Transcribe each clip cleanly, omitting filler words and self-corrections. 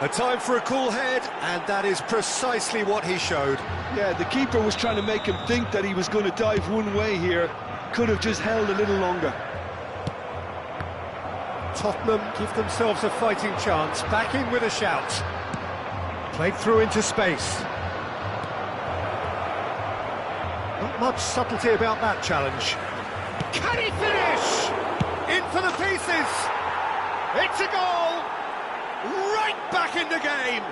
A time for a cool head, and that is precisely what he showed. Yeah, the keeper was trying to make him think that he was going to dive one way here. Could have just held a little longer. Tottenham give themselves a fighting chance. Back in with a shout. Played through into space. Not much subtlety about that challenge. Can he finish? In for the pieces. It's a goal. Right back in the game.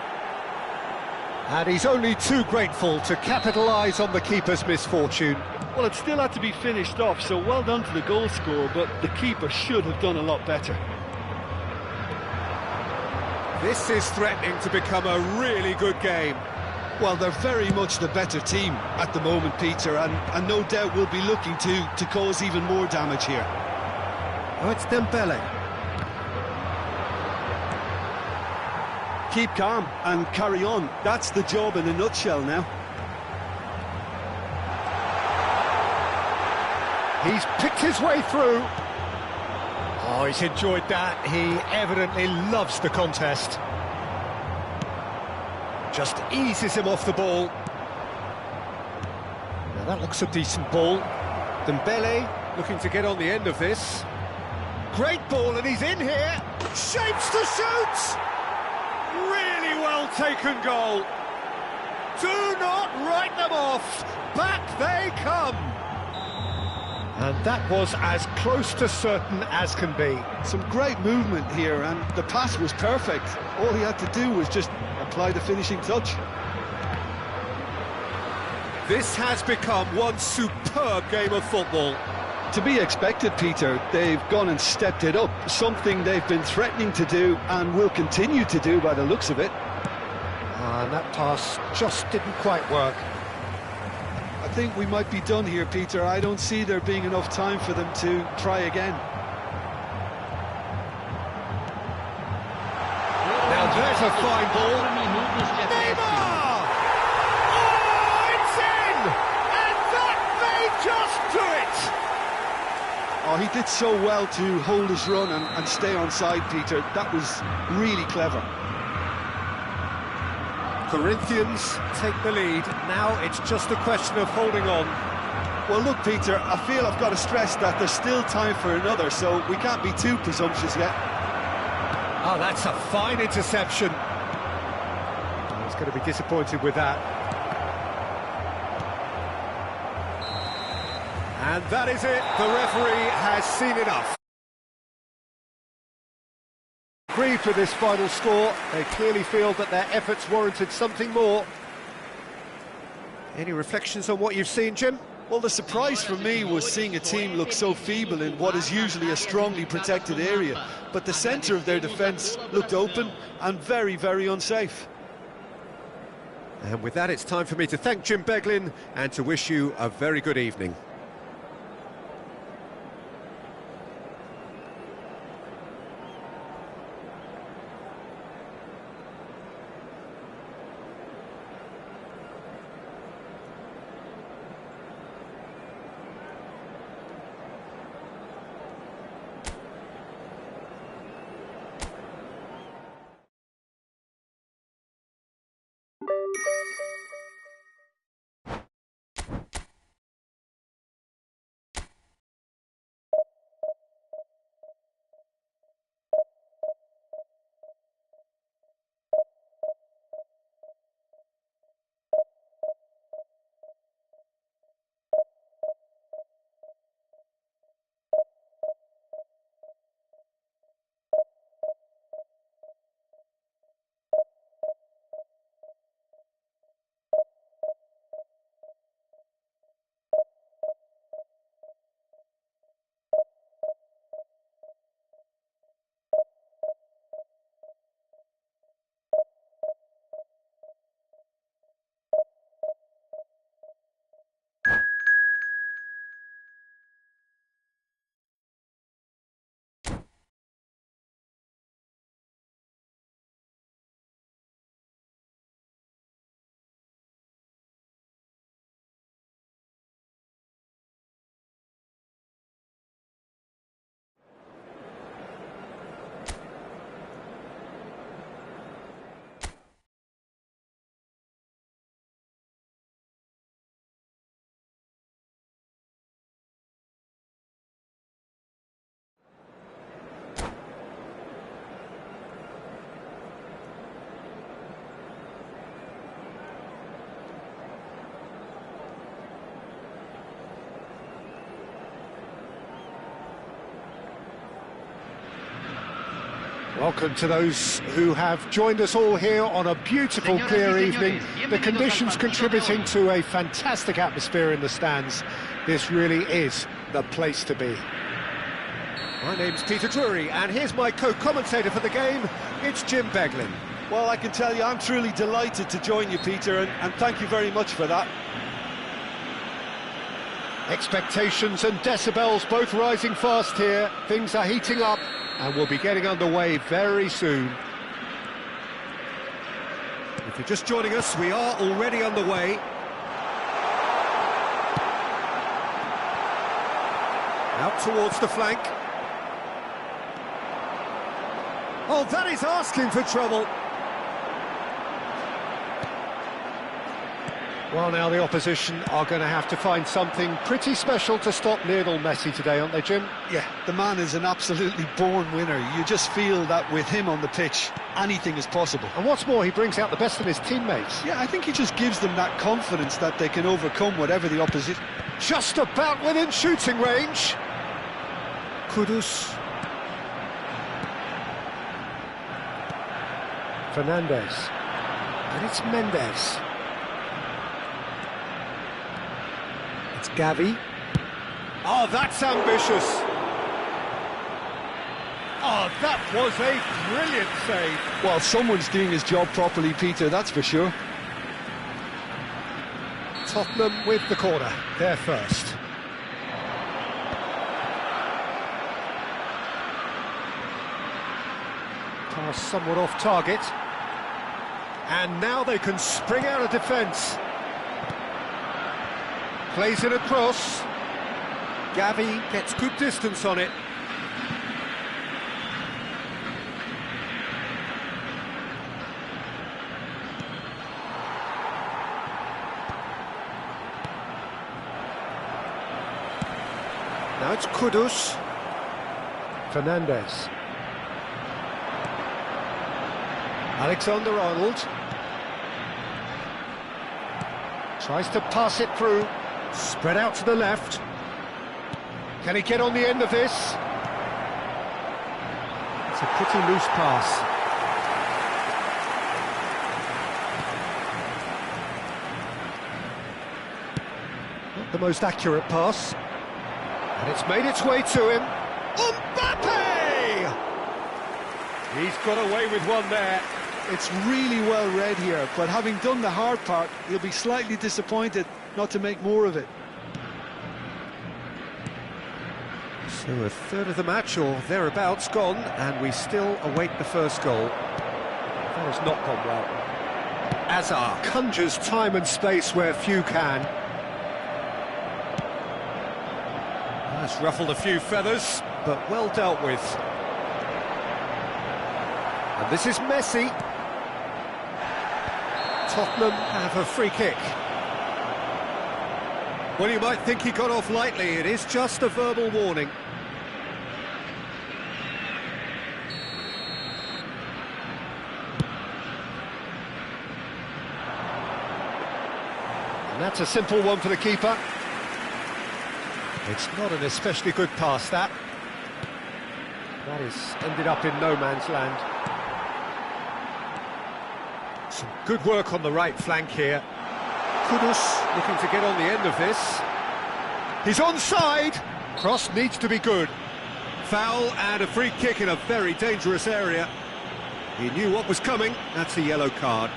And he's only too grateful to capitalise on the keeper's misfortune. Well, it still had to be finished off, so well done to the goal scorer, but the keeper should have done a lot better. This is threatening to become a really good game. Well, they're very much the better team at the moment, Peter, and no doubt will be looking to cause even more damage here. Oh, it's Dembele. Keep calm and carry on. That's the job in a nutshell now. He's picked his way through. Oh, he's enjoyed that. He evidently loves the contest. Just eases him off the ball. Now that looks a decent ball. Dembele looking to get on the end of this. Great ball, and he's in here. Shapes to shoot! Really well taken goal. Do not write them off. Back they come. And that was as close to certain as can be. Some great movement here, and the pass was perfect. All he had to do was just apply the finishing touch. This has become one superb game of football. To be expected, Peter. They've gone and stepped it up, something they've been threatening to do and will continue to do by the looks of it. And that pass just didn't quite work. I think we might be done here, Peter. I don't see there being enough time for them to try again. Now there's a fine ball. Neymar! Oh, it's in! And that may just do it! Oh, he did so well to hold his run and stay onside, Peter. That was really clever. Corinthians take the lead. Now it's just a question of holding on. Well, look, Peter, I feel I've got to stress that there's still time for another, so we can't be too presumptuous yet. Oh, that's a fine interception. He's going to be disappointed with that. And that is it. The referee has seen enough. Agreed with this final score. They clearly feel that their efforts warranted something more. Any reflections on what you've seen, Jim? Well, the surprise for me was seeing a team look so feeble in what is usually a strongly protected area. But the centre of their defence looked open and very, very unsafe. And with that, it's time for me to thank Jim Beglin and to wish you a very good evening. Welcome to those who have joined us all here on a beautiful, clear evening. The conditions contributing to a fantastic atmosphere in the stands. This really is the place to be. My name's Peter Drury, and here's my co-commentator for the game. It's Jim Beglin. Well, I can tell you I'm truly delighted to join you, Peter, and thank you very much for that. Expectations and decibels both rising fast here. Things are heating up, and we'll be getting underway very soon. If you're just joining us, we are already underway. Out towards the flank. Oh, that is asking for trouble. Well, now the opposition are going to have to find something pretty special to stop Lionel Messi today, aren't they, Jim? Yeah, the man is an absolutely born winner. You just feel that with him on the pitch, anything is possible. And what's more, he brings out the best in his teammates. Yeah, I think he just gives them that confidence that they can overcome whatever the opposition. Just about within shooting range. Kudus. Fernandez. And it's Mendes. It's Gavi. Oh, that's ambitious. Oh, that was a brilliant save. Well, someone's doing his job properly, Peter, that's for sure. Tottenham with the corner, they're first. Pass somewhat off target. And now they can spring out of defence. Plays it across. Gavi gets good distance on it. Now it's Kudus. Fernandez. Alexander-Arnold. Tries to pass it through. Spread out to the left. Can he get on the end of this? It's a pretty loose pass. Not the most accurate pass. And it's made its way to him. Mbappe! He's got away with one there. It's really well read here, but having done the hard part, he'll be slightly disappointed not to make more of it. So a third of the match, or thereabouts, gone, and we still await the first goal. That has not gone well. Azar conjures time and space where few can. That's ruffled a few feathers, but well dealt with. And this is Messi. Tottenham have a free kick. Well, you might think he got off lightly. It is just a verbal warning. And that's a simple one for the keeper. It's not an especially good pass, that. That is ended up in no man's land. Some good work on the right flank here. Kudus looking to get on the end of this. He's onside. Cross needs to be good. Foul and a free kick in a very dangerous area. He knew what was coming. That's a yellow card.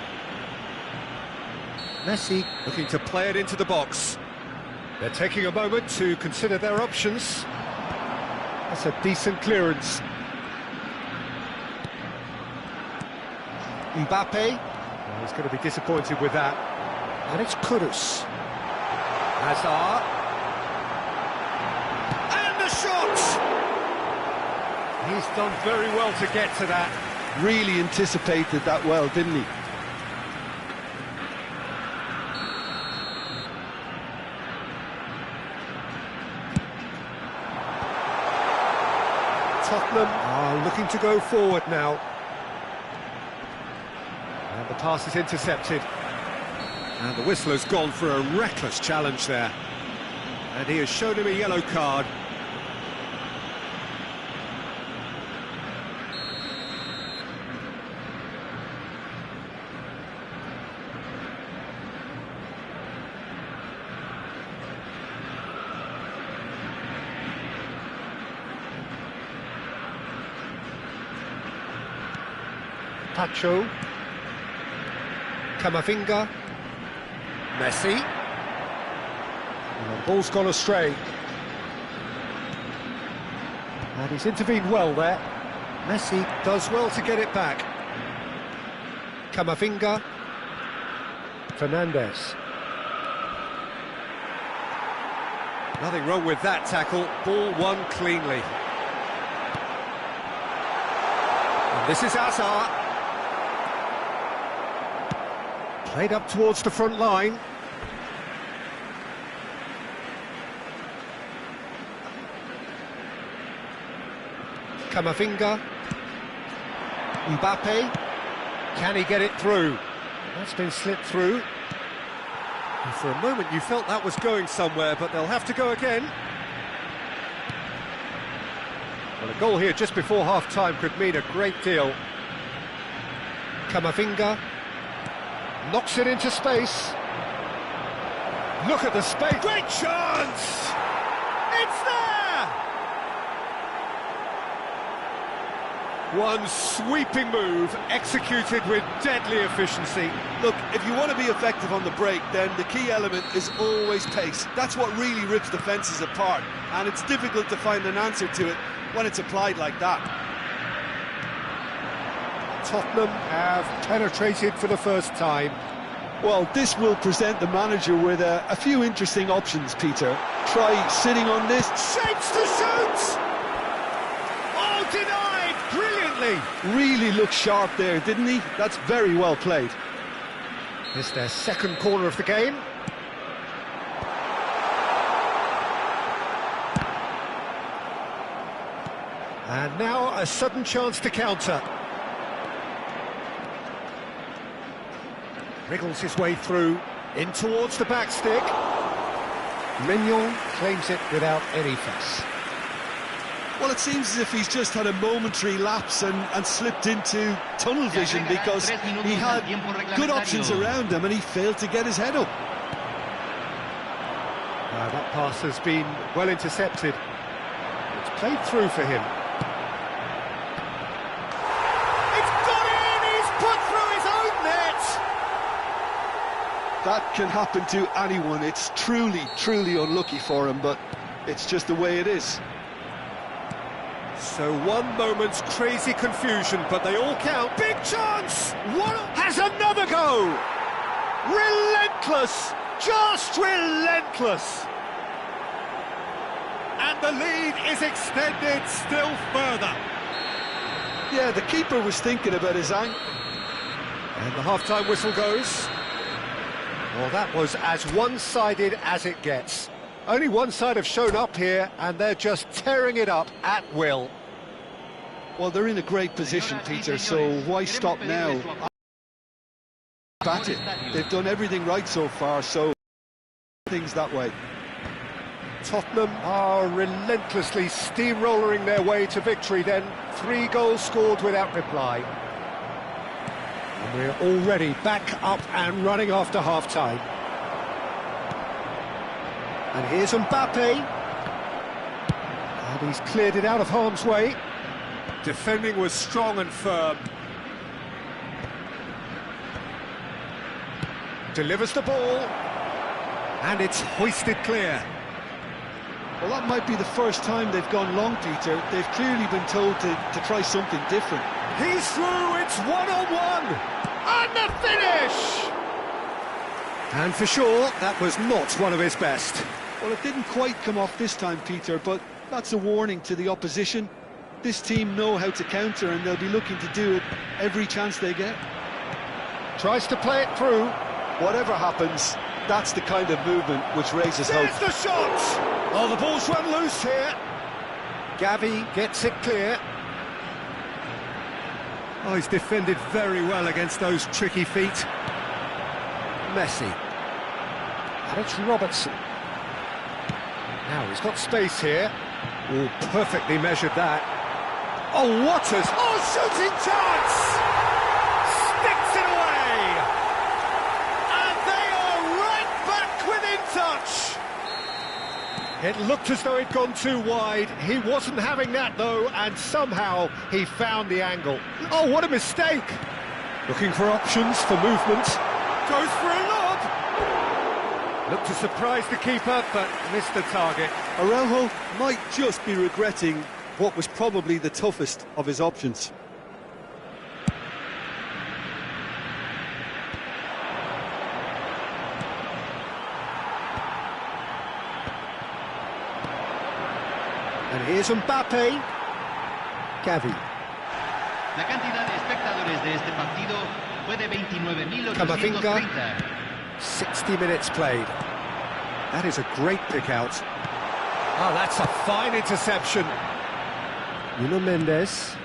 Messi looking to play it into the box. They're taking a moment to consider their options. That's a decent clearance. Mbappe. Well, he's going to be disappointed with that. And it's Kudus. Hazard. And the shot! He's done very well to get to that. Really anticipated that well, didn't he? Tottenham are looking to go forward now. And the pass is intercepted. And the whistler's gone for a reckless challenge there. And he has shown him a yellow card. Pacho. Camavinga. Messi. And the ball's gone astray. And he's intervened well there. Messi does well to get it back. Camavinga. Fernandez. Nothing wrong with that tackle. Ball won cleanly. And this is Hazard. Played up towards the front line. Camavinga. Mbappe. Can he get it through? That's been slipped through. And for a moment you felt that was going somewhere, but they'll have to go again. Well, a goal here just before half-time could mean a great deal. Camavinga knocks it into space. Look at the space. Great chance! It's there! One sweeping move, executed with deadly efficiency. Look, if you want to be effective on the break, then the key element is always pace. That's what really rips defences apart, and it's difficult to find an answer to it when it's applied like that. Tottenham have penetrated for the first time. Well, this will present the manager with a few interesting options, Peter. Try sitting on this. Shapes to shoot! Oh, denied! Brilliantly! Really looked sharp there, didn't he? That's very well played. It's their second corner of the game. And now a sudden chance to counter. Wriggles his way through, in towards the back stick. Mignon claims it without any fuss. Well, it seems as if he's just had a momentary lapse and slipped into tunnel vision because he had good options around him and he failed to get his head up. That pass has been well intercepted. It's played through for him. It's got in! He's put through his own net! That can happen to anyone. It's truly, truly unlucky for him, but it's just the way it is. So one moment's crazy confusion, but they all count. Big chance! One has another go! Relentless! Just relentless! And the lead is extended still further. Yeah, the keeper was thinking about his angle. And the half-time whistle goes. Well, that was as one-sided as it gets. Only one side have shown up here, and they're just tearing it up at will. Well, they're in a great position, Peter, so why stop now? Bat it. They've done everything right so far, so things that way. Tottenham are relentlessly steamrolling their way to victory then. 3 goals scored without reply. And we're already back up and running after half-time. And here's Mbappe. And he's cleared it out of harm's way. Defending was strong and firm. Delivers the ball. And it's hoisted clear. Well, that might be the first time they've gone long, Peter. They've clearly been told to try something different. He's through, it's one-on-one. And the finish! And for sure, that was not one of his best. Well, it didn't quite come off this time, Peter, but that's a warning to the opposition. This team know how to counter, and they'll be looking to do it every chance they get. Tries to play it through. Whatever happens, that's the kind of movement which raises hope. There's the shot! Oh, the ball's run loose here. Gavi gets it clear. Oh, he's defended very well against those tricky feet. Messi. And it's Robertson. Now he's got space here. Oh, perfectly measured that. Oh, what a... Oh, shooting chance! Sticks it away! And they are right back within touch! It looked as though he'd gone too wide. He wasn't having that, though, and somehow he found the angle. Oh, what a mistake! Looking for options for movement. Goes for a lob! Looked to surprise the keeper, but missed the target. Araujo might just be regretting what was probably the toughest of his options. And here's Mbappe. Gavi. La cantidad de espectadores de este partido fue de 29.830. 60 minutes played. That is a great pick out. Oh, that's a fine interception. Nuno Mendes.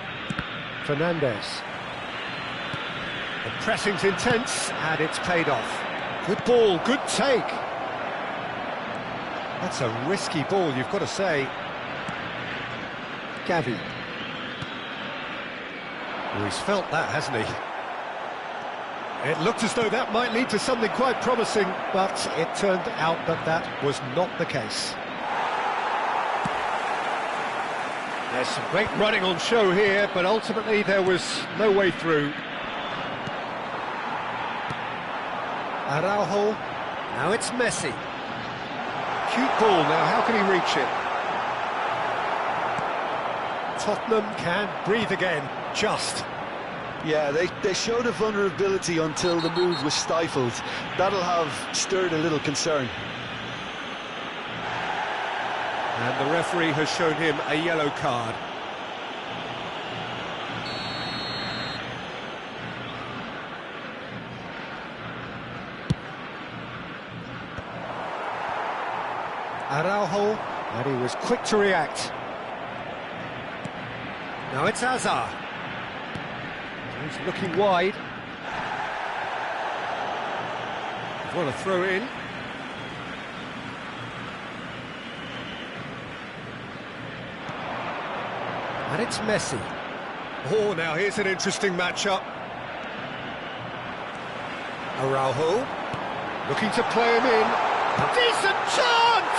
Fernandes. The pressing's intense, and it's paid off. Good ball, good take. That's a risky ball, you've got to say. Gavi. Well, he's felt that, hasn't he? It looked as though that might lead to something quite promising, but it turned out that that was not the case. There's some great running on show here, but ultimately there was no way through. Araujo. Now it's Messi. Cute ball now, how can he reach it? Tottenham can breathe again, just. Yeah, they showed a vulnerability until the move was stifled. That'll have stirred a little concern. And the referee has shown him a yellow card. Araujo, and he was quick to react. Now it's Hazard. He's looking wide. He's want to throw in. And it's Messi. Oh, now here's an interesting matchup. Araujo, looking to play him in. A decent chance!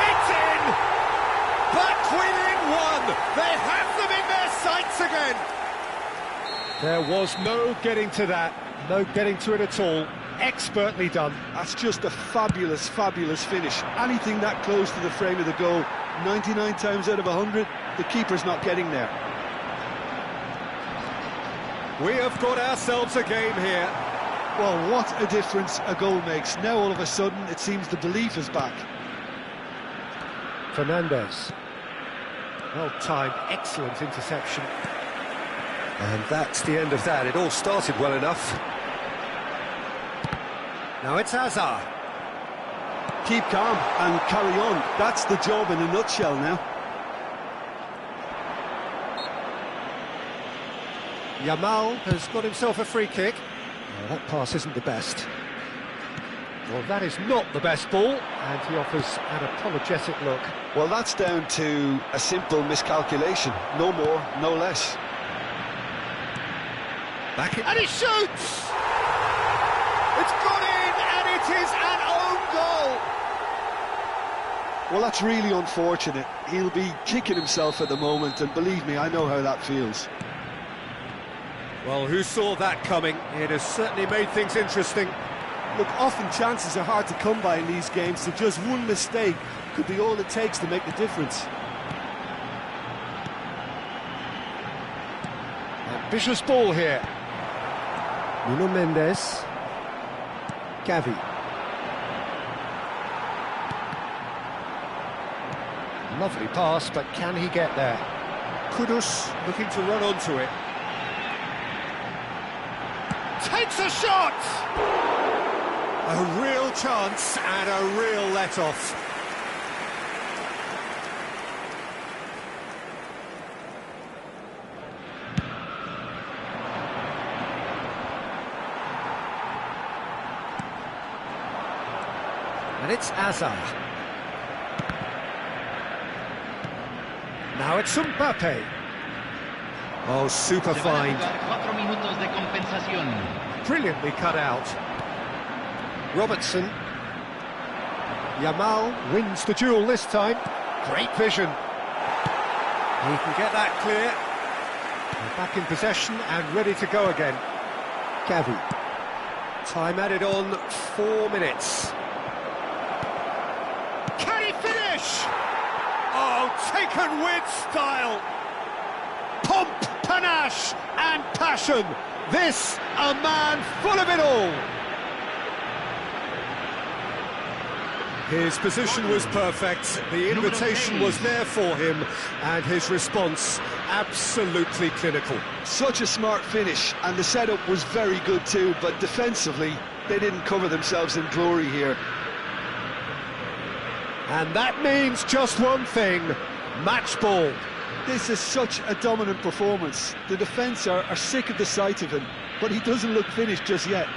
It's in! Back within one! They have them in their sights again! There was no getting to that, no getting to it at all. Expertly done. That's just a fabulous, fabulous finish. Anything that close to the frame of the goal, 99 times out of 100, the keeper's not getting there. We have got ourselves a game here. Well, what a difference a goal makes. Now all of a sudden it seems the belief is back. Fernandes. Well timed, excellent interception. And that's the end of that. It all started well enough. Now it's Hazard. Keep calm and carry on. That's the job in a nutshell now. Yamal has got himself a free kick. Oh, that pass isn't the best. Well, that is not the best ball, and he offers an apologetic look. Well, that's down to a simple miscalculation. No more, no less. Back in, and he shoots! It's gone in, and it is an own goal! Well, that's really unfortunate. He'll be kicking himself at the moment, and believe me, I know how that feels. Well, who saw that coming? It has certainly made things interesting. Look, often chances are hard to come by in these games, so just one mistake could be all it takes to make the difference. Ambitious ball here. Nuno Mendes. Gavi. Lovely pass, but can he get there? Kudus looking to run onto it. Takes a shot! A real chance and a real let-off. And it's Hazard. Now it's Mbappe. Oh, super find. Brilliantly cut out. Robertson. Yamal wins the duel this time. Great vision. He can get that clear. They're back in possession and ready to go again. Gavi. Time added on 4 minutes. Can he finish? Oh, taken with style. Pomp, panache and passion. This, a man full of it all. His position was perfect, the invitation was there for him, and his response absolutely clinical. Such a smart finish, and the setup was very good too, but defensively, they didn't cover themselves in glory here. And that means just one thing, match ball. This is such a dominant performance. The defence are sick of the sight of him, but he doesn't look finished just yet.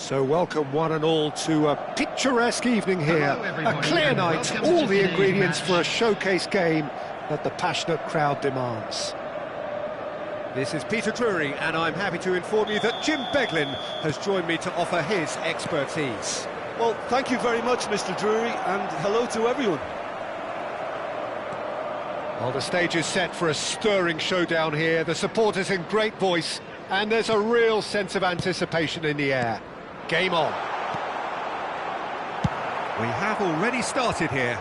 So welcome one and all to a picturesque evening here, a clear night, all the ingredients for a showcase game that the passionate crowd demands. This is Peter Drury, and I'm happy to inform you that Jim Beglin has joined me to offer his expertise. Well, thank you very much, Mr. Drury, and hello to everyone. Well, the stage is set for a stirring showdown here, the supporters in great voice, and there's a real sense of anticipation in the air. Game on. We have already started here.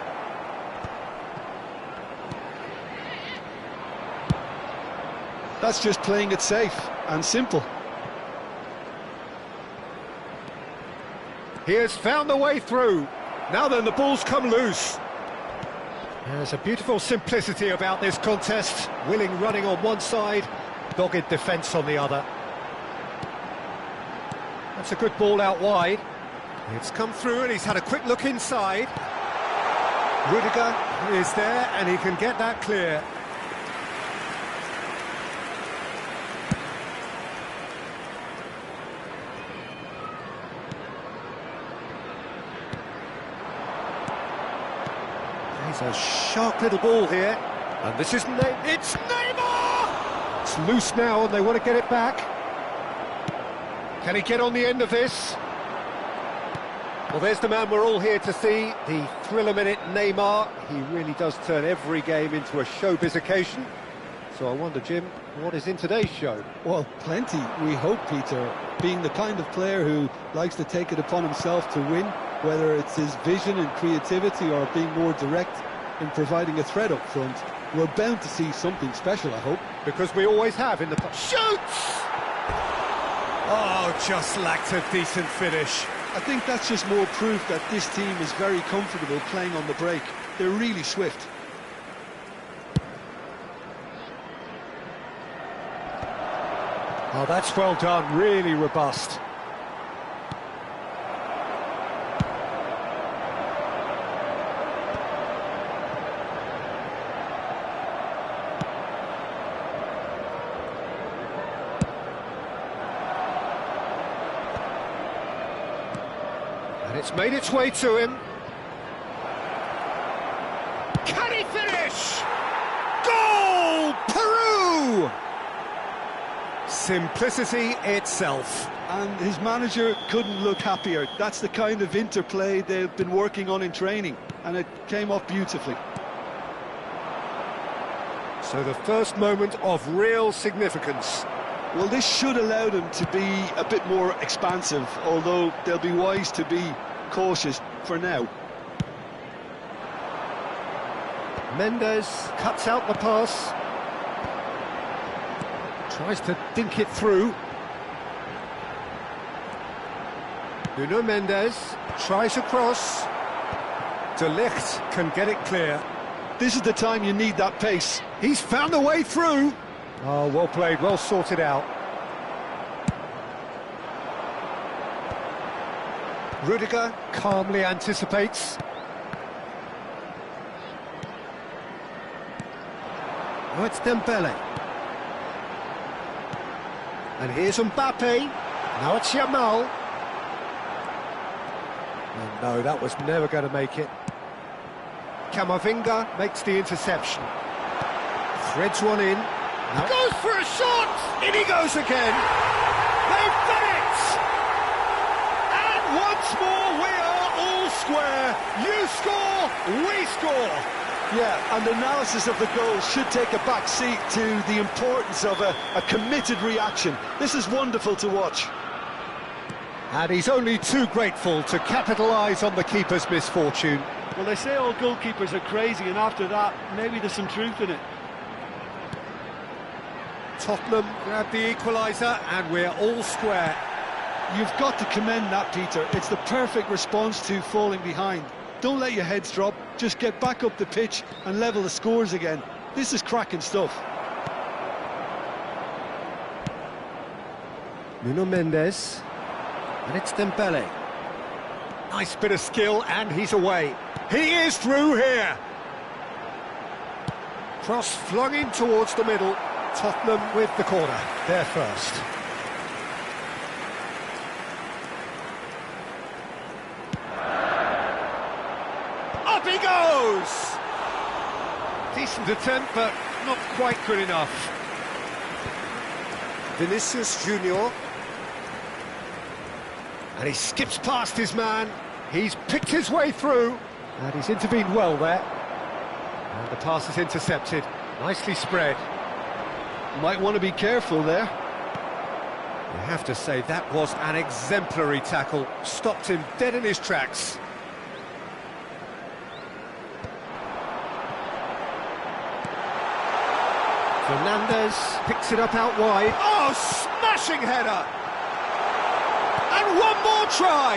That's just playing it safe and simple. He has found the way through. Now then, the ball's come loose. There's a beautiful simplicity about this contest. Willing running on one side, dogged defence on the other. That's a good ball out wide. It's come through and he's had a quick look inside. Rudiger is there, and he can get that clear. He's a sharp little ball here, and this is it's Neymar! It's loose now, and they want to get it back. Can he get on the end of this? Well, there's the man we're all here to see, the thriller-minute Neymar. He really does turn every game into a showbiz occasion. So I wonder, Jim, what is in today's show? Well, plenty, we hope, Peter. Being the kind of player who likes to take it upon himself to win, whether it's his vision and creativity or being more direct in providing a threat up front, we're bound to see something special, I hope. Because we always have in the past. Shoots! Oh, just lacked a decent finish. I think that's just more proof that this team is very comfortable playing on the break. They're really swift. Oh, that's well done, really robust. And it's made its way to him. Can he finish? Goal! Peru! Simplicity itself. And his manager couldn't look happier. That's the kind of interplay they've been working on in training, and it came off beautifully. So the first moment of real significance. Well, this should allow them to be a bit more expansive, although they'll be wise to be cautious for now. Mendes cuts out the pass. Tries to dink it through. Nuno Mendes tries across. De Ligt can get it clear. This is the time you need that pace. He's found a way through. Oh, well played, well sorted out. Rudiger calmly anticipates. Oh, it's Dembele. And here's Mbappe. Now it's Yamal. Oh, no, that was never going to make it. Camavinga makes the interception. Threads one in. Now goes for a shot! In he goes again! They've done it! And once more we are all square. You score, we score. Yeah, and analysis of the goal should take a back seat to the importance of a committed reaction. This is wonderful to watch. And he's only too grateful to capitalise on the keeper's misfortune. Well, they say all goalkeepers are crazy, and after that, maybe there's some truth in it. Tottenham grab the equaliser, and we're all square. You've got to commend that, Peter. It's the perfect response to falling behind. Don't let your heads drop, just get back up the pitch and level the scores again. This is cracking stuff. Nuno Mendes, and it's Dembele. Nice bit of skill, and he's away. He is through here. Cross flung in towards the middle. Tottenham with the corner, they're first. Up he goes! Decent attempt, but not quite good enough. Vinicius Junior. And he skips past his man. He's picked his way through. And he's intervened well there. And the pass is intercepted. Nicely spread. Might want to be careful there. You have to say that was an exemplary tackle. Stopped him dead in his tracks. Fernandes picks it up out wide. Oh, smashing header! And one more try!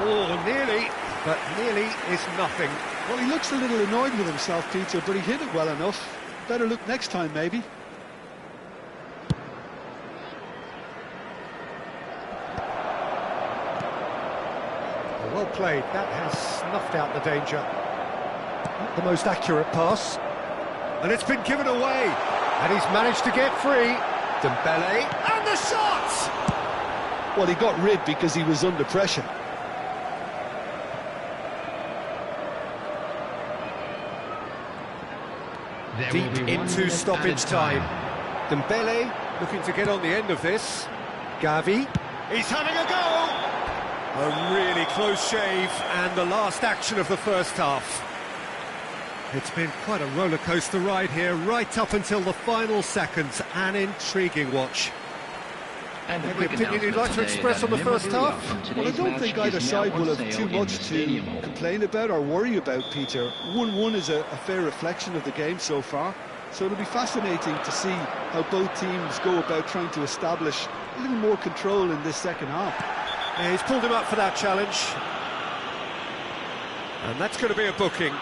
Oh, nearly, but nearly is nothing. Well, he looks a little annoyed with himself, Peter, but he hit it well enough. Better look next time, maybe. Well played, that has snuffed out the danger. the most accurate pass. And it's been given away. And he's managed to get free. Dembele, and the shot! Well, he got rid because he was under pressure. Deep into stoppage time. Dembele looking to get on the end of this. Gavi, he's having a go! A really close shave, and the last action of the first half. It's been quite a rollercoaster ride here, right up until the final seconds. An intriguing watch. And Any opinion you'd like to express on the first half? Well, I don't think either side will have too much to complain about or worry about, Peter. 1-1 is a fair reflection of the game so far, so it'll be fascinating to see how both teams go about trying to establish a little more control in this second half. Yeah, he's pulled him up for that challenge. And that's going to be a booking.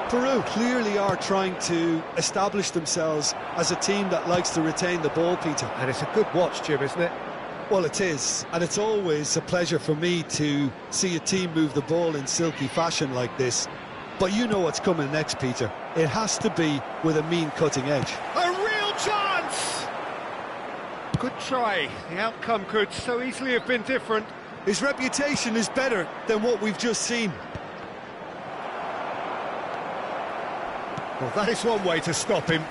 Peru clearly are trying to establish themselves as a team that likes to retain the ball, Peter. And it's a good watch, Jim, isn't it? Well, it is, and it's always a pleasure for me to see a team move the ball in silky fashion like this. But you know what's coming next, Peter. It has to be with a mean cutting edge. A real chance! Good try. The outcome could so easily have been different. His reputation is better than what we've just seen. Well, that is one way to stop him.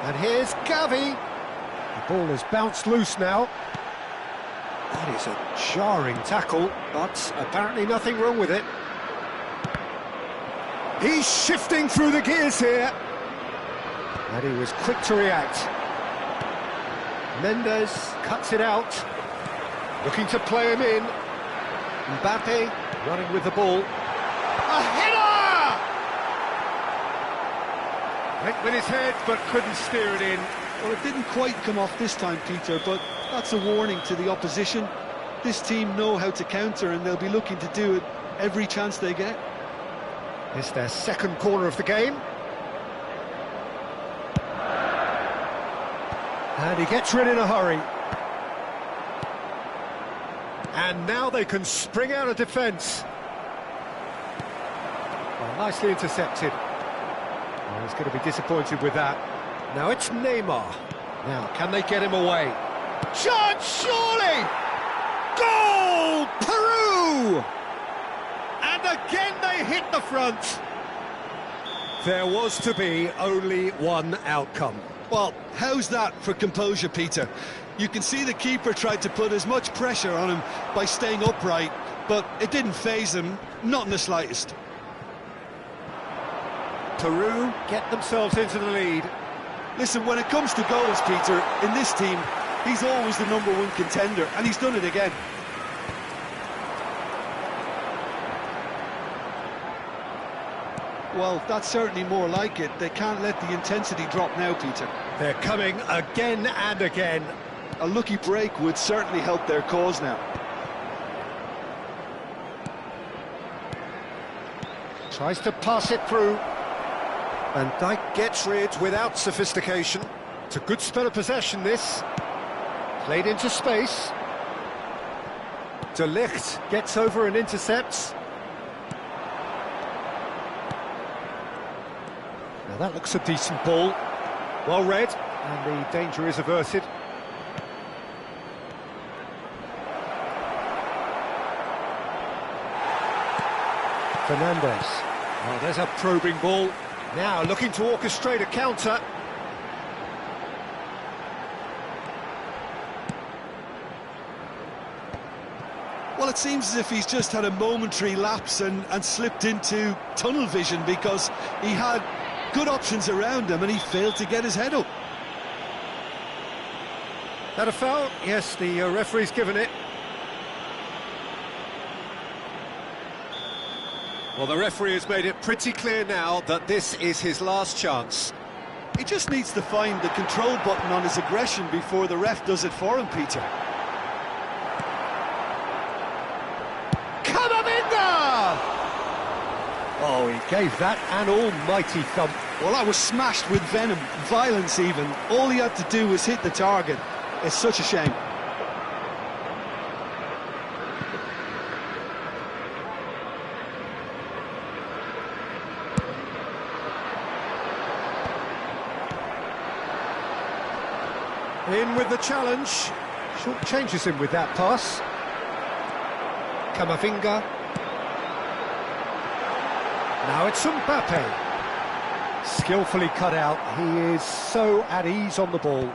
And here's Gavi. The ball has bounced loose now. That is a jarring tackle, but apparently nothing wrong with it. He's shifting through the gears here. And he was quick to react. Mendes cuts it out. Looking to play him in. Mbappe running with the ball. A header! Went with his head, but couldn't steer it in. Well, it didn't quite come off this time, Peter, but that's a warning to the opposition. This team know how to counter, and they'll be looking to do it every chance they get. It's their second corner of the game. And he gets rid in a hurry. And now they can spring out of defence. Well, nicely intercepted. Well, he's going to be disappointed with that. Now it's Neymar. Now, can they get him away? Chance, surely! Goal! Peru! And again they hit the front. There was to be only one outcome. Well, how's that for composure, Peter? You can see the keeper tried to put as much pressure on him by staying upright, but it didn't faze him, not in the slightest. Peru get themselves into the lead. Listen, when it comes to goals, Peter, in this team, he's always the #1 contender, and he's done it again. Well, that's certainly more like it. They can't let the intensity drop now, Peter. They're coming again and again. A lucky break would certainly help their cause now. Tries to pass it through. And Dijk gets rid without sophistication. It's a good spell of possession, this. Played into space. De Ligt gets over and intercepts. Now that looks a decent ball. Well read, and the danger is averted. Fernandes. Oh, there's a probing ball. Now looking to orchestrate a counter. Well, it seems as if he's just had a momentary lapse and slipped into tunnel vision, because he had good options around him and he failed to get his head up. That a foul? Yes, the referee's given it. Well, the referee has made it pretty clear now that this is his last chance. He just needs to find the control button on his aggression before the ref does it for him, Peter. Oh, he gave that an almighty thump. Well, I was smashed with venom, violence even. All he had to do was hit the target. It's such a shame. In with the challenge. Short changes him with that pass. Camavinga. Now it's Mbappe. Skillfully cut out. He is so at ease on the ball.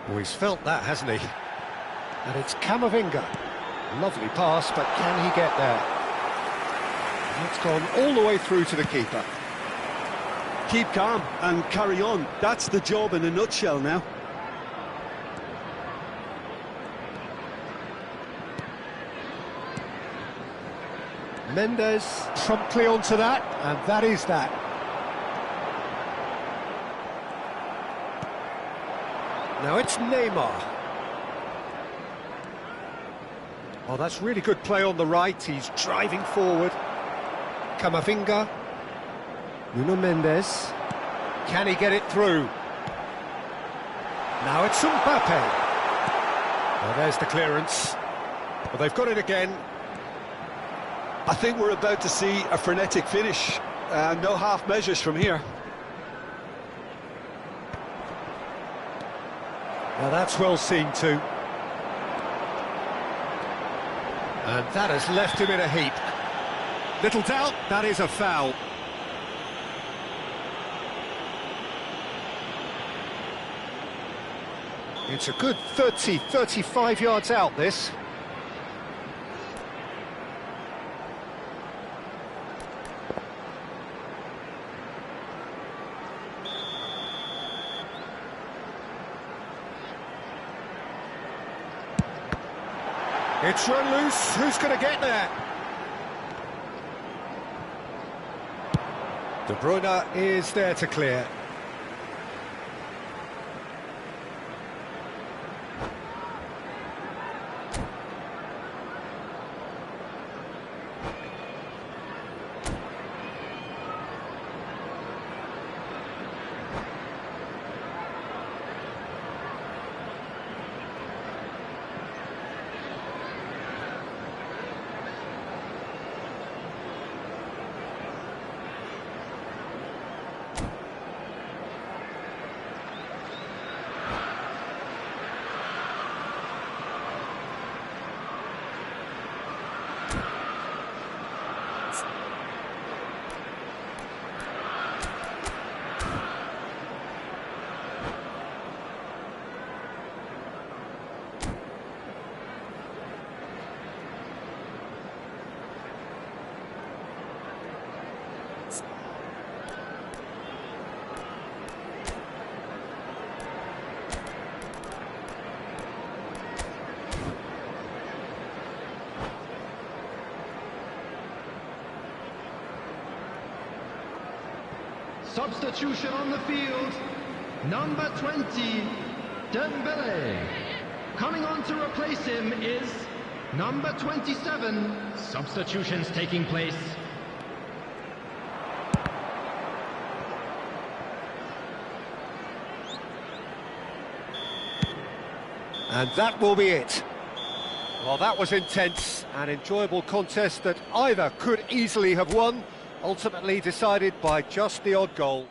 Oh, he's felt that, hasn't he? And it's Camavinga. Lovely pass, but can he get there? It's gone all the way through to the keeper. Keep calm and carry on. That's the job in a nutshell now. Mendes promptly onto that, and that is that. Now it's Neymar. Oh, that's really good play on the right. He's driving forward. Camavinga. Nuno Mendes. Can he get it through? Now it's Mbappe. Well, there's the clearance. Well, they've got it again. I think we're about to see a frenetic finish. No half measures from here. Now that's well seen too. And that has left him in a heap. Little doubt, that is a foul. It's a good 30, 35 yards out, this. It's run loose. Who's going to get there? De Bruyne is there to clear. Substitution on the field, number 20, Dembele. Coming on to replace him is number 27. Substitutions taking place. And that will be it. Well, that was intense, an enjoyable contest that either could easily have won, ultimately decided by just the odd goal.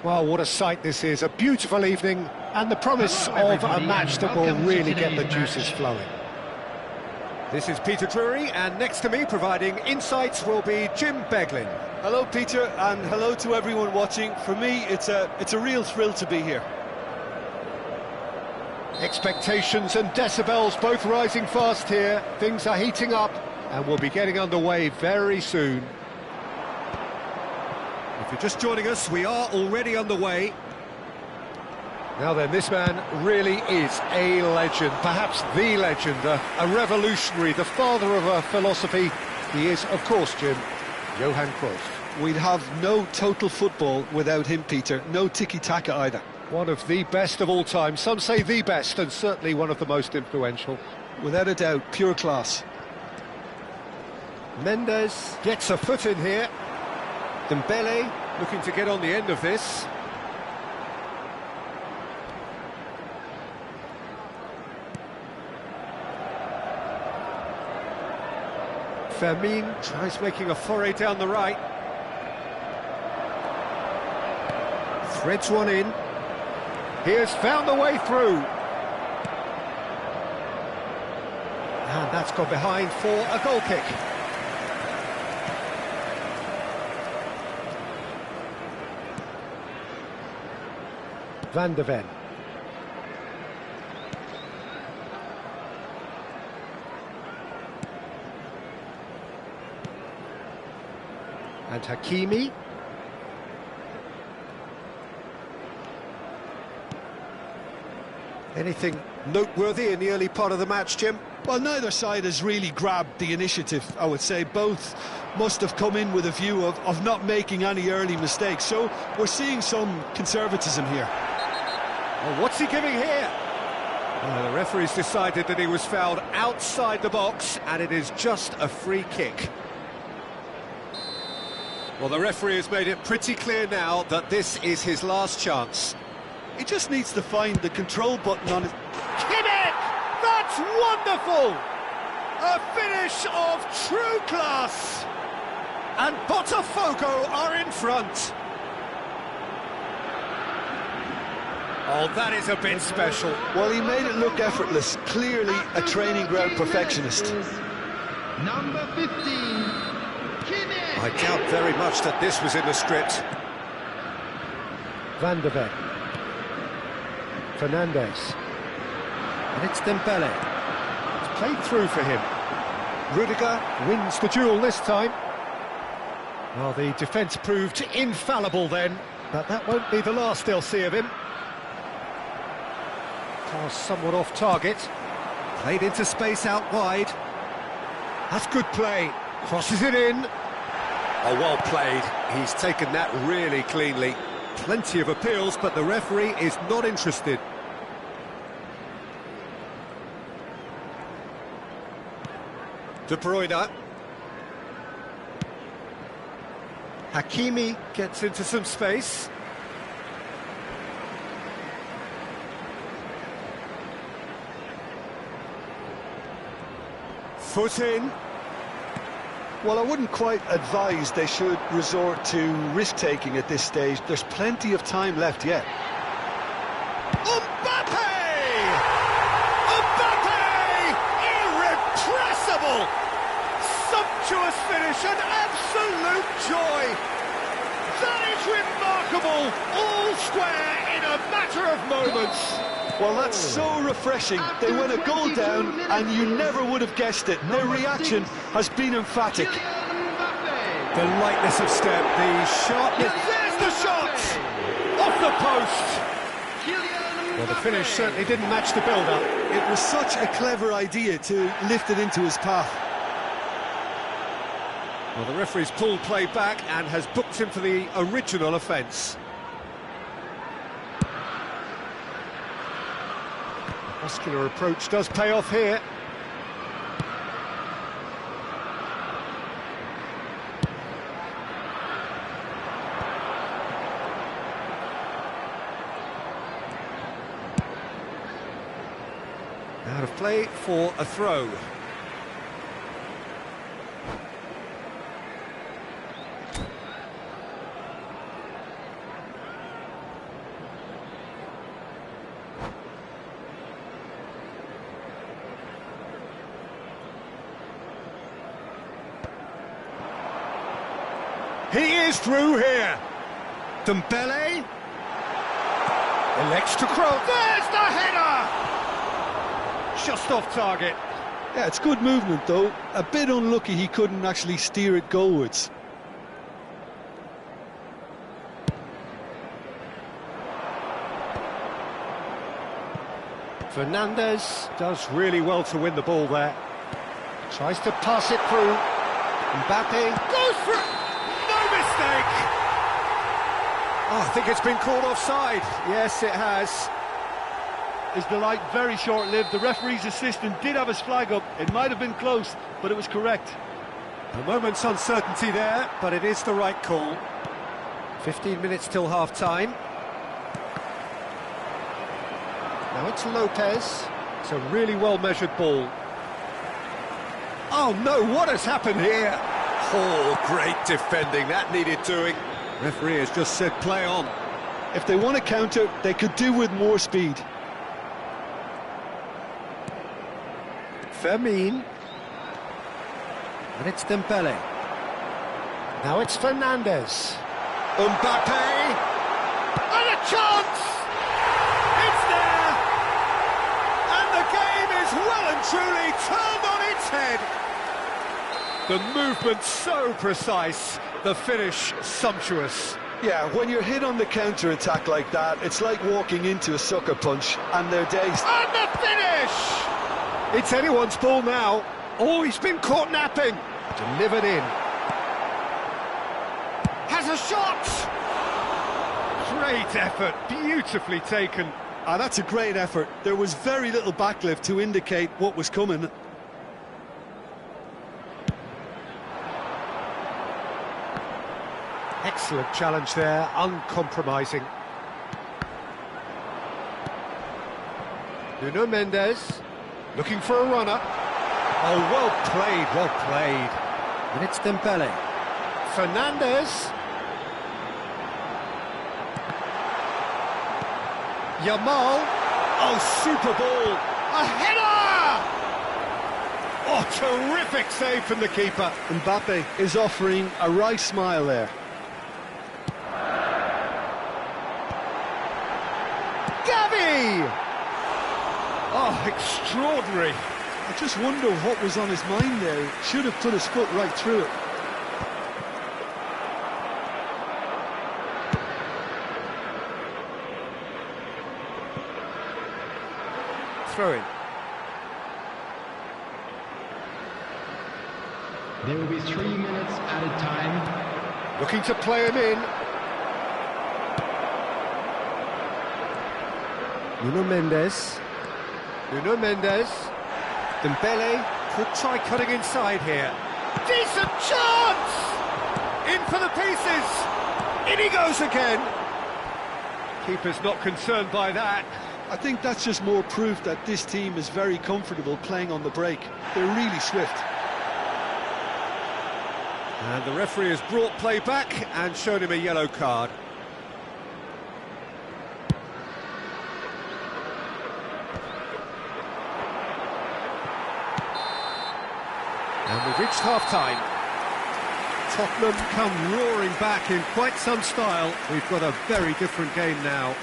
Well, what a sight this is, a beautiful evening, and the promise Hello, of a everybody, match and that will welcome to really get the today's juices match. flowing. This is Peter Drury, and next to me providing insights will be Jim Beglin. Hello, Peter, and hello to everyone watching. For me, it's a real thrill to be here. Expectations and decibels both rising fast here. Things are heating up, and we'll be getting underway very soon. If you're just joining us, we are already underway. Now then, this man really is a legend, perhaps the legend, a revolutionary, the father of a philosophy. He is, of course, Jim, Johan Cruyff. We'd have no total football without him, Peter. No tiki-taka either. One of the best of all time, some say the best, and certainly one of the most influential. Without a doubt, pure class. Mendes gets a foot in here. Dembele looking to get on the end of this. Fermin tries making a foray down the right. Threads one in. He has found the way through. And that's gone behind for a goal kick. Van de Ven. And Hakimi. Anything noteworthy in the early part of the match, Jim? Well, neither side has really grabbed the initiative, I would say. Both must have come in with a view of not making any early mistakes. So we're seeing some conservatism here. Well, what's he giving here? Well, the referee's decided that he was fouled outside the box, and it is just a free kick. Well, the referee has made it pretty clear now that this is his last chance. He just needs to find the control button on his... Kimmich! That's wonderful! A finish of true class! And Botafogo are in front. Oh, that is a bit special. Well, he made it look effortless. Clearly a training ground perfectionist. Number 15, Kimmich. I doubt very much that this was in the script. Van de Ven. Fernandes. And it's Dembele. It's played through for him. Rudiger wins the duel this time. Well, the defence proved infallible then, but that won't be the last they'll see of him. Pass somewhat off target. Played into space out wide. That's good play. Crosses it in. Oh, well played. He's taken that really cleanly. Plenty of appeals, but the referee is not interested. De Bruyne. Hakimi gets into some space. Foot in. Well, I wouldn't quite advise they should resort to risk-taking at this stage. There's plenty of time left yet. Mbappe! Mbappe! Irrepressible! Sumptuous finish, an absolute joy! That is remarkable! All square in a matter of moments! Well, that's so refreshing. They went a goal down, and you never would have guessed it. Their reaction has been emphatic. The lightness of step, the sharpness... There's the shot! Off the post! Well, the finish certainly didn't match the build-up. It was such a clever idea to lift it into his path. Well, the referee's pulled play back and has booked him for the original offence. Muscular approach does pay off here. Out of play for a throw. He is through here. Dembele elects to cross. There's the header! Just off target. Yeah, it's good movement though. A bit unlucky he couldn't actually steer it goalwards. Fernandes does really well to win the ball there. Tries to pass it through. Mbappe goes through. No mistake! Oh, I think it's been called offside. Yes, it has. His delight very short-lived. The referee's assistant did have his flag up. It might have been close, but it was correct. A moment's uncertainty there, but it is the right call. 15 minutes till half-time. Now it's Lopez. It's a really well-measured ball. Oh no, what has happened here? Oh, great defending, that needed doing. Referee has just said play on. If they want to counter, they could do with more speed. Fermin. And it's Dembele. Now it's Fernandes. Mbappe. And a chance! It's there! And the game is well and truly turned on its head. The movement so precise, the finish sumptuous. Yeah, when you're hit on the counter-attack like that, it's like walking into a sucker punch, and they're dazed. And the finish! It's anyone's ball now. Oh, he's been caught napping. Delivered in. Has a shot! Great effort, beautifully taken. That's a great effort. There was very little backlift to indicate what was coming. Excellent challenge there, uncompromising. Nuno Mendes, looking for a runner. Oh, well played, well played. And it's Dembele. Fernandes. Yamal. Oh, super ball. A header! Oh, terrific save from the keeper. Mbappe is offering a wry smile there. Gavi! Oh, extraordinary. I just wonder what was on his mind there. He should have put his foot right through it. Throw in. There will be 3 minutes added time. Looking to play him in. Nuno Mendes. Nuno Mendes. Dembele could try cutting inside here. Decent chance! In for the pieces. In he goes again. Keeper's not concerned by that. I think that's just more proof that this team is very comfortable playing on the break. They're really swift. And the referee has brought play back and shown him a yellow card. And we've reached half-time. Tottenham come roaring back in quite some style. We've got a very different game now.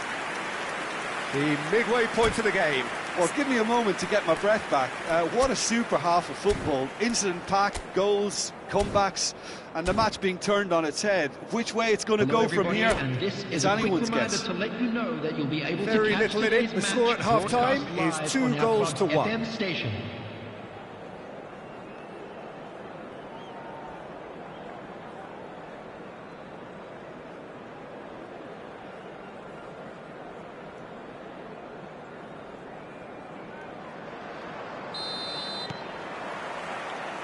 The midway point of the game. Well, give me a moment to get my breath back. What a super half of football. Incident-packed, goals, comebacks, and the match being turned on its head. Which way it's going to go from here is anyone's guess. To let you know that you'll be able Very to catch little in it. The score at half-time is 2 goals to 1. FM station.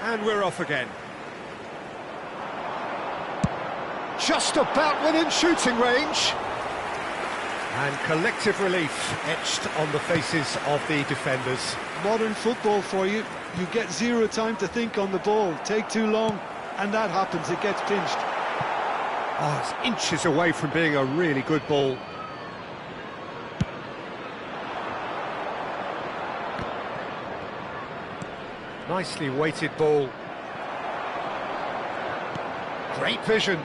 And we're off again. Just about within shooting range. And collective relief etched on the faces of the defenders. Modern football for you. You get zero time to think on the ball. Take too long, and that happens. It gets pinched. Oh, it's inches away from being a really good ball. Nicely weighted ball. Great vision.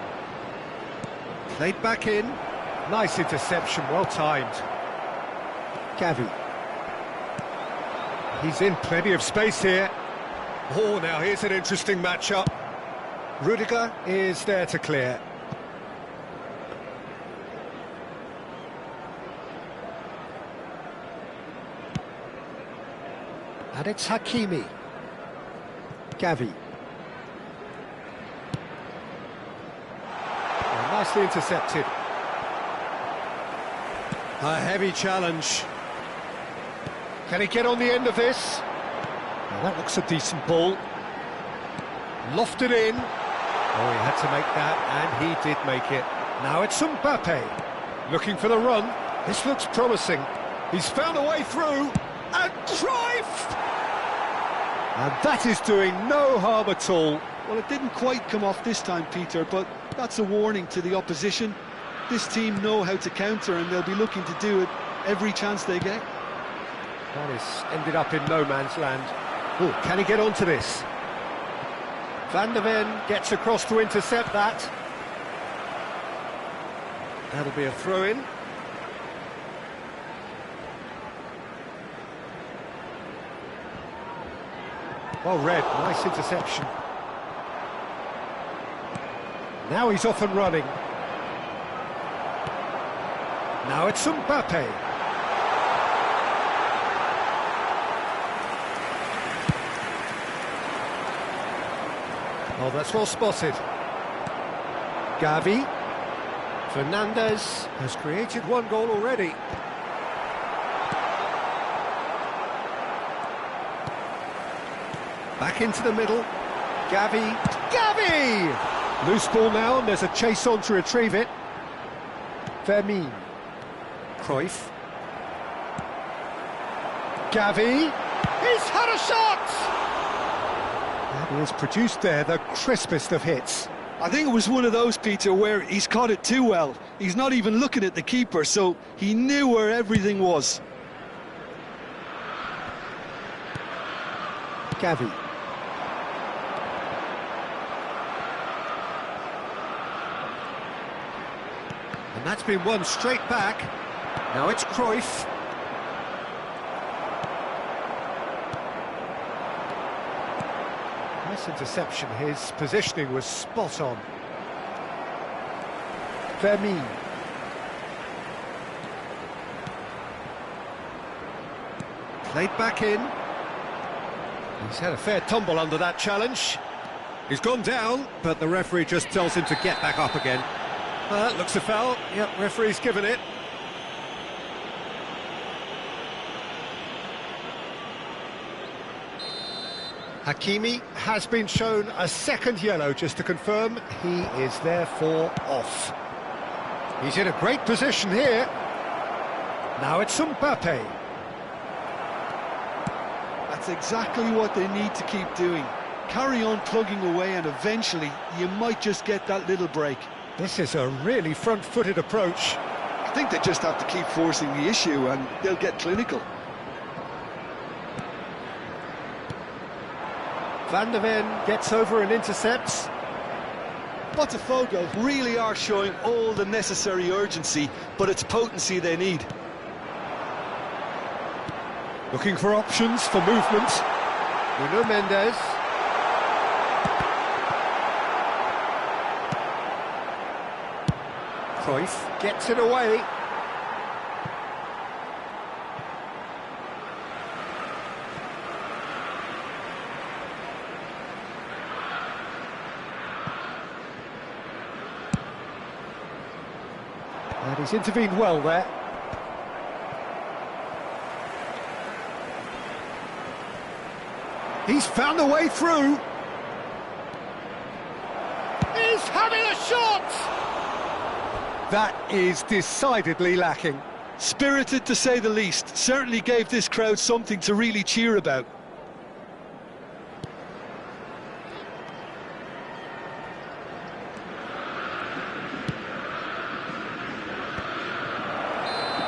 Played back in. Nice interception, well timed. Gavi. He's in plenty of space here. Oh, now here's an interesting matchup. Rudiger is there to clear. And it's Hakimi. Gavi. Oh, nicely intercepted. A heavy challenge. Can he get on the end of this? Well, that looks a decent ball. Lofted in. Oh, he had to make that, and he did make it. Now it's Mbappe. Looking for the run. This looks promising. He's found a way through. And Cruyff! And that is doing no harm at all. Well, it didn't quite come off this time, Peter, but that's a warning to the opposition. This team know how to counter, and they'll be looking to do it every chance they get. That is ended up in no man's land. Oh, can he get onto this? Van der Ven gets across to intercept that. That'll be a throw-in. Well read, nice interception. Now he's off and running. Now it's Mbappe. Oh, that's well spotted. Gavi. Fernandez has created one goal already. Back into the middle. Gavi. Gavi! Loose ball now, and there's a chase on to retrieve it. Vermin. Cruyff. Gavi. He's had a shot! And he has produced there the crispest of hits. I think it was one of those, Peter, where he's caught it too well. He's not even looking at the keeper, so he knew where everything was. Gavi. And that's been won straight back. Now it's Cruyff. Nice interception. His positioning was spot on. Vermin. Played back in. He's had a fair tumble under that challenge. He's gone down, but the referee just tells him to get back up again. That looks a foul. Yep, referee's given it. Hakimi has been shown a second yellow, just to confirm he is therefore off. He's in a great position here. Now it's Mbappe. That's exactly what they need to keep doing. Carry on plugging away, and eventually you might just get that little break. This is a really front-footed approach. I think they just have to keep forcing the issue and they'll get clinical. Van der Ven gets over and intercepts. Botafogo really are showing all the necessary urgency, but it's potency they need. Looking for options for movement. Nuno Mendes. Cruyff gets it away. And he's intervened well there. He's found a way through. He's having a shot! That is decidedly lacking. Spirited, to say the least. Certainly gave this crowd something to really cheer about.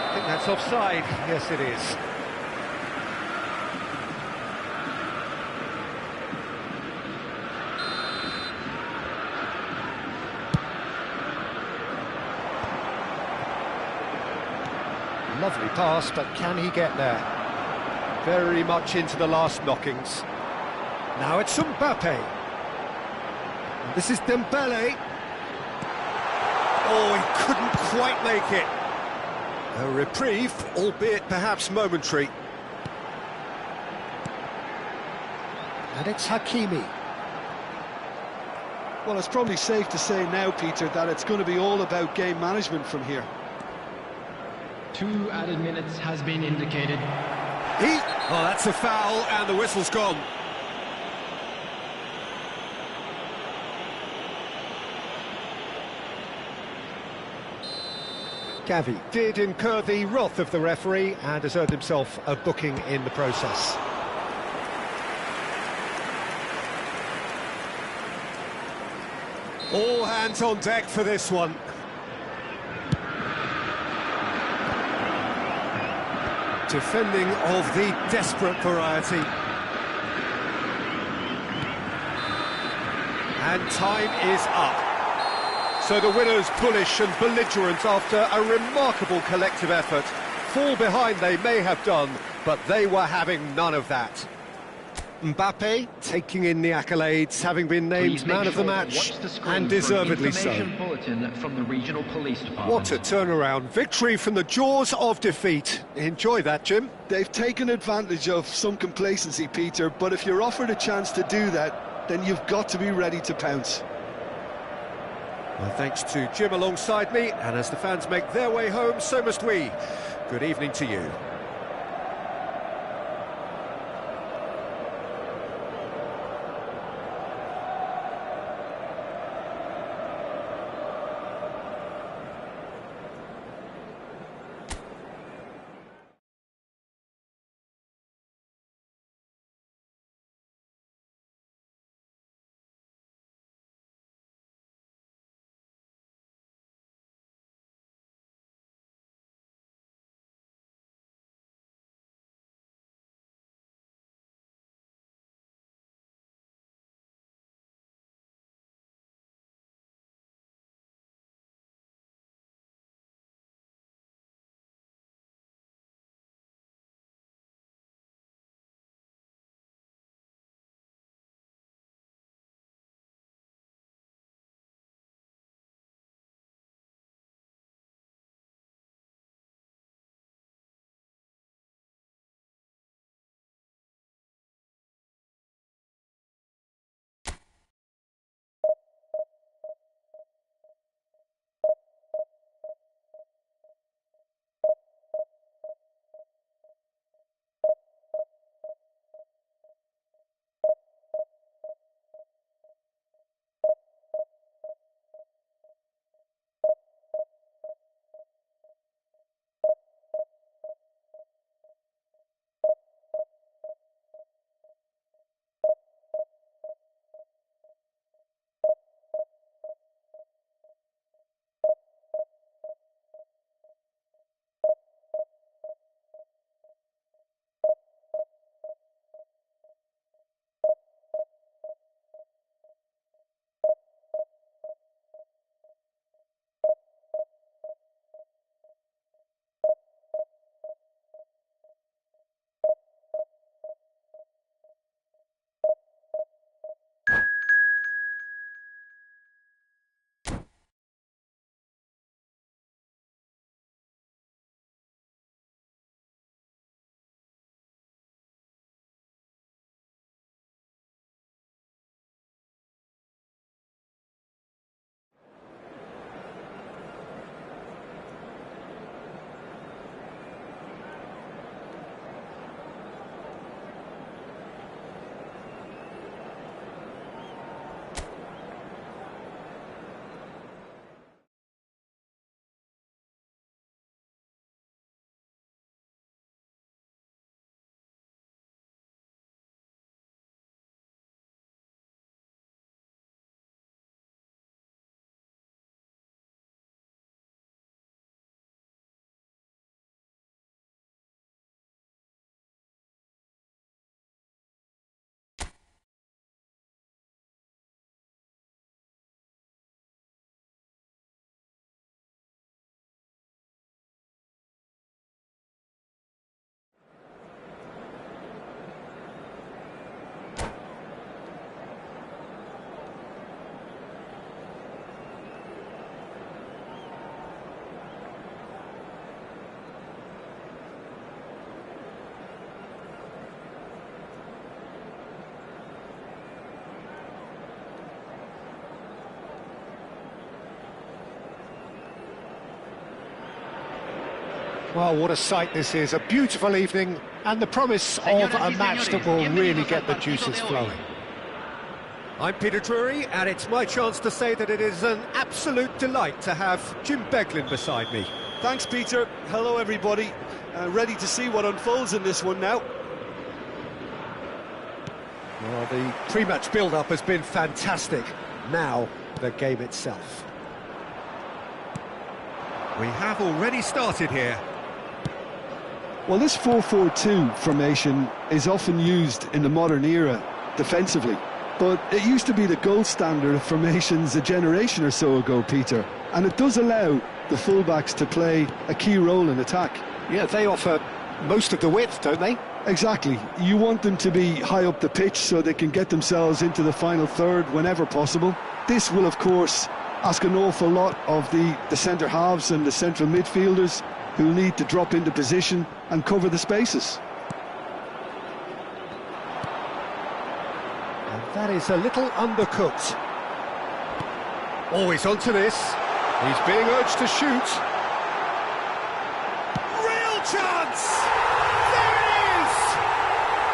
I think that's offside. Yes, it is. Lovely pass, but can he get there? Very much into the last knockings. Now it's Mbappe. And this is Dembele. Oh, he couldn't quite make it. A reprieve, albeit perhaps momentary. And it's Hakimi. Well, it's probably safe to say now, Peter, that it's going to be all about game management from here. 2 added minutes has been indicated. Oh, that's a foul, and the whistle's gone. Gavi did incur the wrath of the referee and has earned himself a booking in the process. All hands on deck for this one. Defending of the desperate variety. And time is up. So the winners, bullish and belligerent after a remarkable collective effort. Fall behind they may have done, but they were having none of that. Mbappe taking in the accolades, having been named man of the match, and deservedly so. From the regional police department. What a turnaround. Victory from the jaws of defeat. Enjoy that, Jim. They've taken advantage of some complacency, Peter, but if you're offered a chance to do that, then you've got to be ready to pounce. Well, thanks to Jim alongside me, and as the fans make their way home, so must we. Good evening to you. Well, what a sight this is, a beautiful evening, and the promise of a match that will really get the juices flowing. I'm Peter Drury, and it's my chance to say that it is an absolute delight to have Jim Beglin beside me. Thanks, Peter. Hello, everybody. Ready to see what unfolds in this one now. Well, the pre-match build-up has been fantastic. Now, the game itself. We have already started here. Well, this 4-4-2 formation is often used in the modern era defensively, but it used to be the gold standard of formations a generation or so ago, Peter, and it does allow the fullbacks to play a key role in attack. Yeah, they offer most of the width, don't they? Exactly. You want them to be high up the pitch so they can get themselves into the final third whenever possible. This will, of course, ask an awful lot of the centre halves and the central midfielders, who need to drop into position and cover the spaces. And that is a little undercooked. Always onto this. He's being urged to shoot. Real chance! There it is!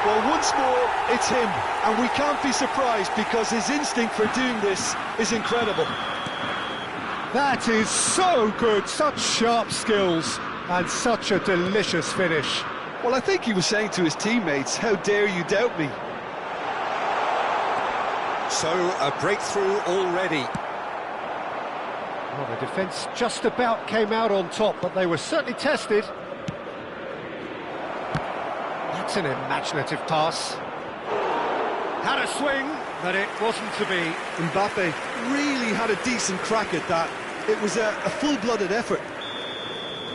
Well, once more, it's him, and we can't be surprised because his instinct for doing this is incredible. That is so good, such sharp skills, and such a delicious finish. Well, I think he was saying to his teammates, how dare you doubt me? So, a breakthrough already. Well, the defence just about came out on top, but they were certainly tested. That's an imaginative pass. Had a swing, but it wasn't to be. Mbappe really had a decent crack at that. It was a full-blooded effort.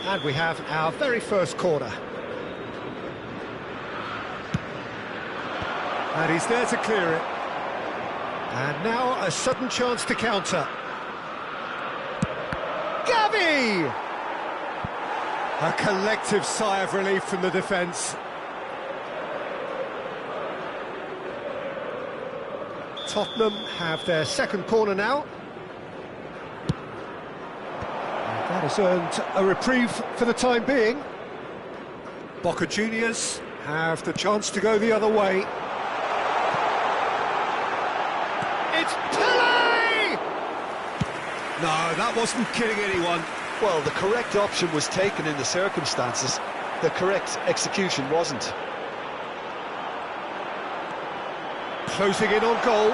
And we have our very first corner. And he's there to clear it. And now a sudden chance to counter. Gavi! A collective sigh of relief from the defence. Tottenham have their second corner now. That has earned a reprieve for the time being. Boca Juniors have the chance to go the other way. It's Pele! No, that wasn't kidding anyone. Well, the correct option was taken in the circumstances. The correct execution wasn't. Closing in on goal.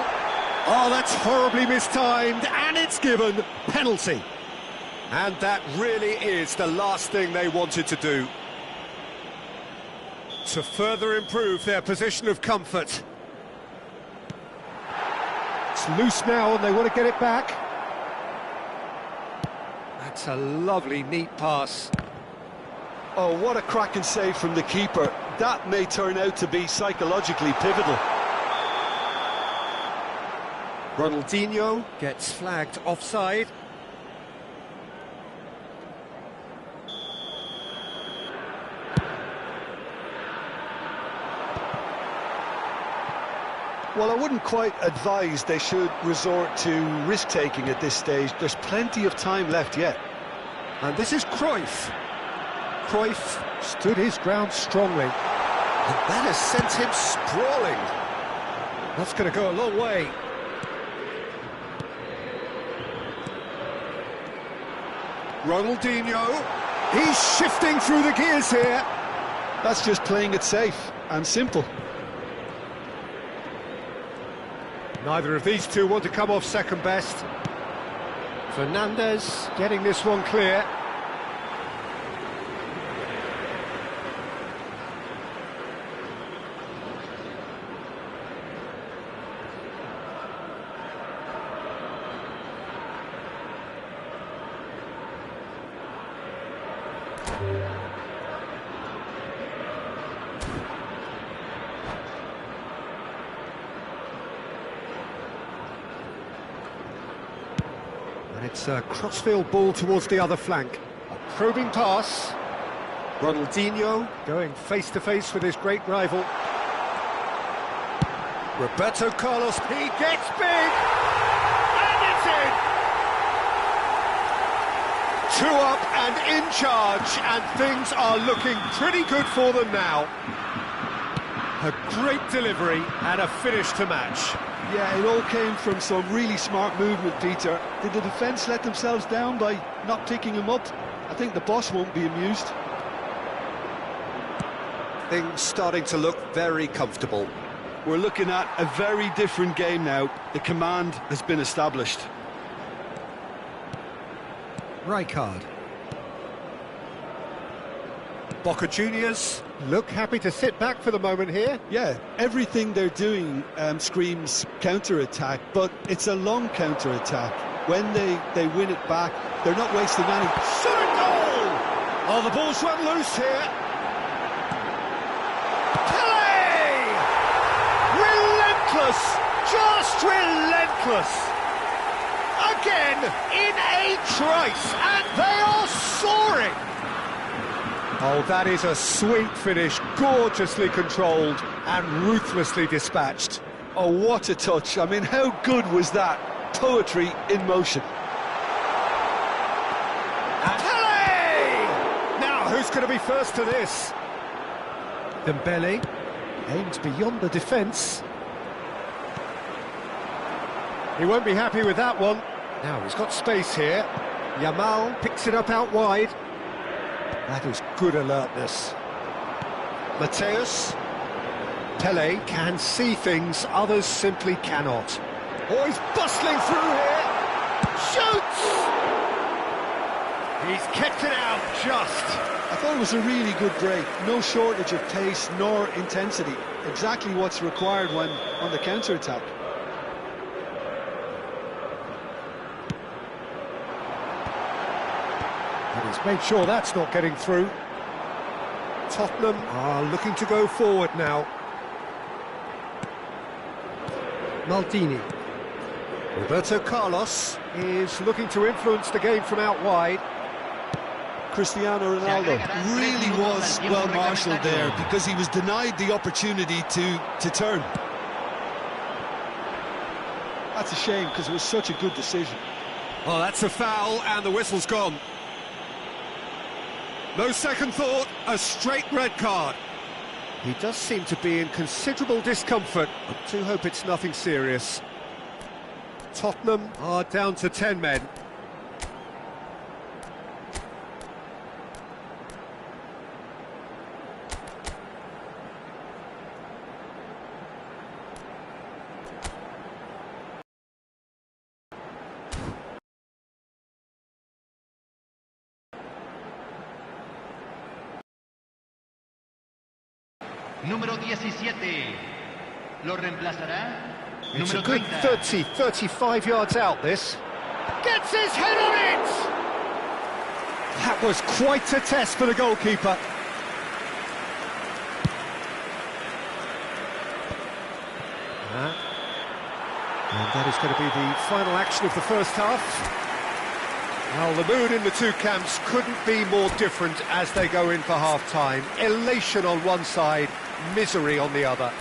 Oh, that's horribly mistimed, and it's given. Penalty. And that really is the last thing they wanted to do. To further improve their position of comfort. It's loose now and they want to get it back. That's a lovely, neat pass. Oh, what a cracking save from the keeper. That may turn out to be psychologically pivotal. Ronaldinho gets flagged offside. Well, I wouldn't quite advise they should resort to risk-taking at this stage. There's plenty of time left yet. And this is Cruyff. Cruyff stood his ground strongly. And that has sent him sprawling. That's going to go a long way. Ronaldinho. He's shifting through the gears here. That's just playing it safe and simple. Neither of these two want to come off second best. Fernandez getting this one clear. And it's a crossfield ball towards the other flank. A probing pass. Ronaldinho going face-to-face with his great rival. Roberto Carlos, he gets big! And it's in! 2 up and in charge, and things are looking pretty good for them now. A great delivery and a finish to match. Yeah, it all came from some really smart movement, Peter. Did the defence let themselves down by not picking him up? I think the boss won't be amused. Things starting to look very comfortable. We're looking at a very different game now. The command has been established. Rijkaard. Boca Juniors look happy to sit back for the moment here. Yeah, everything they're doing screams counter-attack, but it's a long counter-attack. When they win it back, they're not wasting any. Shot a goal! Oh, the ball's run loose here. Pele! Relentless! Just relentless! Again, in a trice, and they are soaring! Oh, that is a sweet finish, gorgeously controlled and ruthlessly dispatched. Oh, what a touch. I mean, how good was that? Poetry in motion. Pele! Now, who's going to be first to this? Dembele aims beyond the defence. He won't be happy with that one. Now, he's got space here. Yamal picks it up out wide. That is good alertness. Mateus. Pele can see things others simply cannot. Oh, he's bustling through here. Shoots! He's kept it out just. I thought it was a really good break. No shortage of pace nor intensity. Exactly what's required when on the counter-attack. And he's made sure that's not getting through. Tottenham are looking to go forward now. Maldini. Roberto Carlos is looking to influence the game from out wide. Cristiano Ronaldo really was well marshalled there because he was denied the opportunity to turn. That's a shame because it was such a good decision. Oh, that's a foul and the whistle's gone. No second thought, a straight red card. He does seem to be in considerable discomfort. I do hope it's nothing serious. Tottenham are down to 10 men. Número 17. Lo reemplazará. It's a Número good 30. 35 yards out, this. Gets his head on it! That was quite a test for the goalkeeper. And that is going to be the final action of the first half. Well, the mood in the two camps couldn't be more different as they go in for half-time. Elation on one side, misery on the other.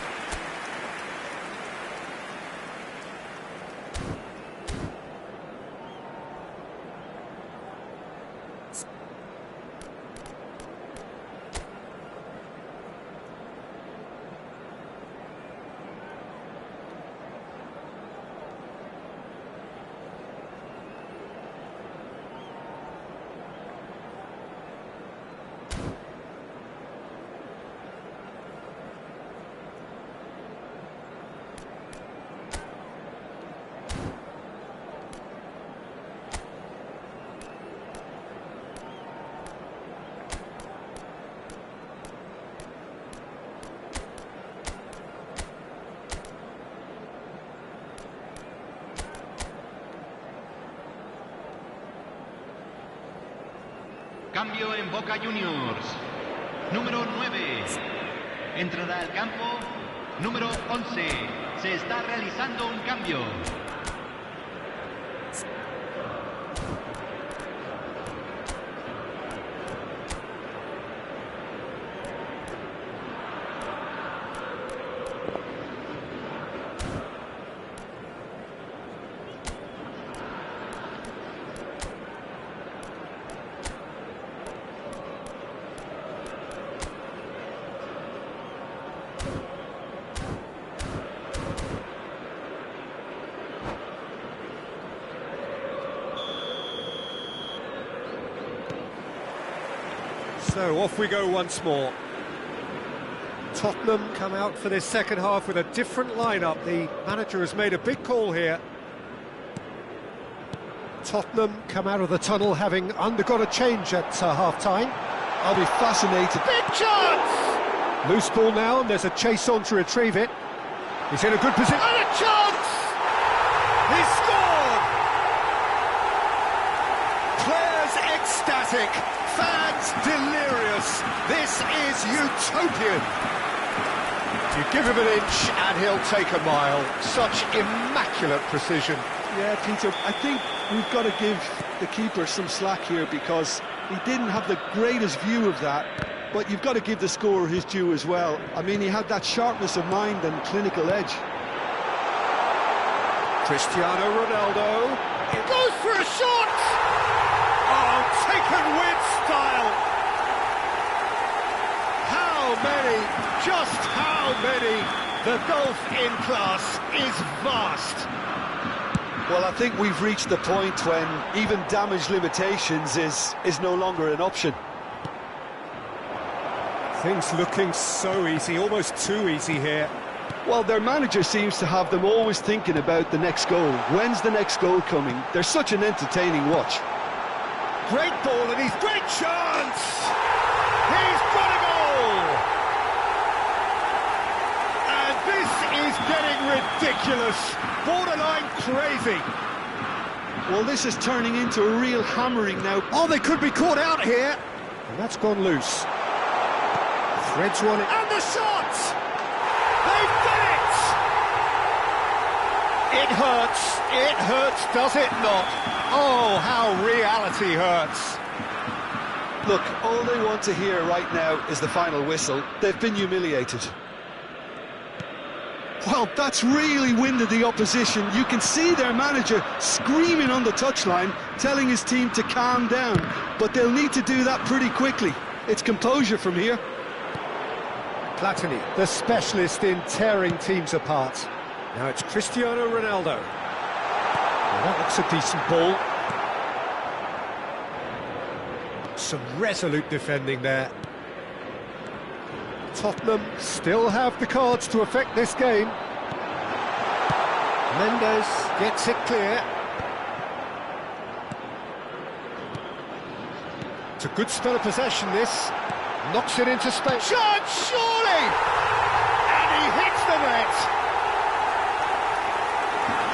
Cambio en Boca Juniors. Número 9. Entrará al campo. Número 11. Se está realizando un cambio. So off we go once more. Tottenham come out for this second half with a different lineup. The manager has made a big call here. Tottenham come out of the tunnel having undergone a change at half-time. I'll be fascinated. Big chance! Loose ball now, and there's a chase on to retrieve it. He's in a good position. And a chance! He scored! Players ecstatic, fans delirious. This is utopian. You give him an inch and he'll take a mile. Such immaculate precision. Yeah, Peter, I think we've got to give the keeper some slack here because he didn't have the greatest view of that, but you've got to give the scorer his due as well. I mean, he had that sharpness of mind and clinical edge. Cristiano Ronaldo. He goes for a shot! Oh, taken with style! How many, just how many? The gulf in class is vast. Well, I think we've reached the point when even damage limitations is no longer an option. Things looking so easy, almost too easy here. Well, their manager seems to have them always thinking about the next goal. When's the next goal coming? They're such an entertaining watch. Great ball and he's great chance! He's got a goal! And this is getting ridiculous, borderline crazy. Well, this is turning into a real hammering now. Oh, they could be caught out here. And that's gone loose. Threads one in. And the shot! They've done it! It hurts, does it not? Oh, how reality hurts. Look, all they want to hear right now is the final whistle. They've been humiliated. Well, that's really winded the opposition. You can see their manager screaming on the touchline, telling his team to calm down. But they'll need to do that pretty quickly. It's composure from here. Platini, the specialist in tearing teams apart. Now it's Cristiano Ronaldo. Well, that looks a decent ball. Some resolute defending there. Tottenham still have the cards to affect this game. Mendes gets it clear. It's a good spell of possession, this. Knocks it into space. Shot, surely! And he hits the net!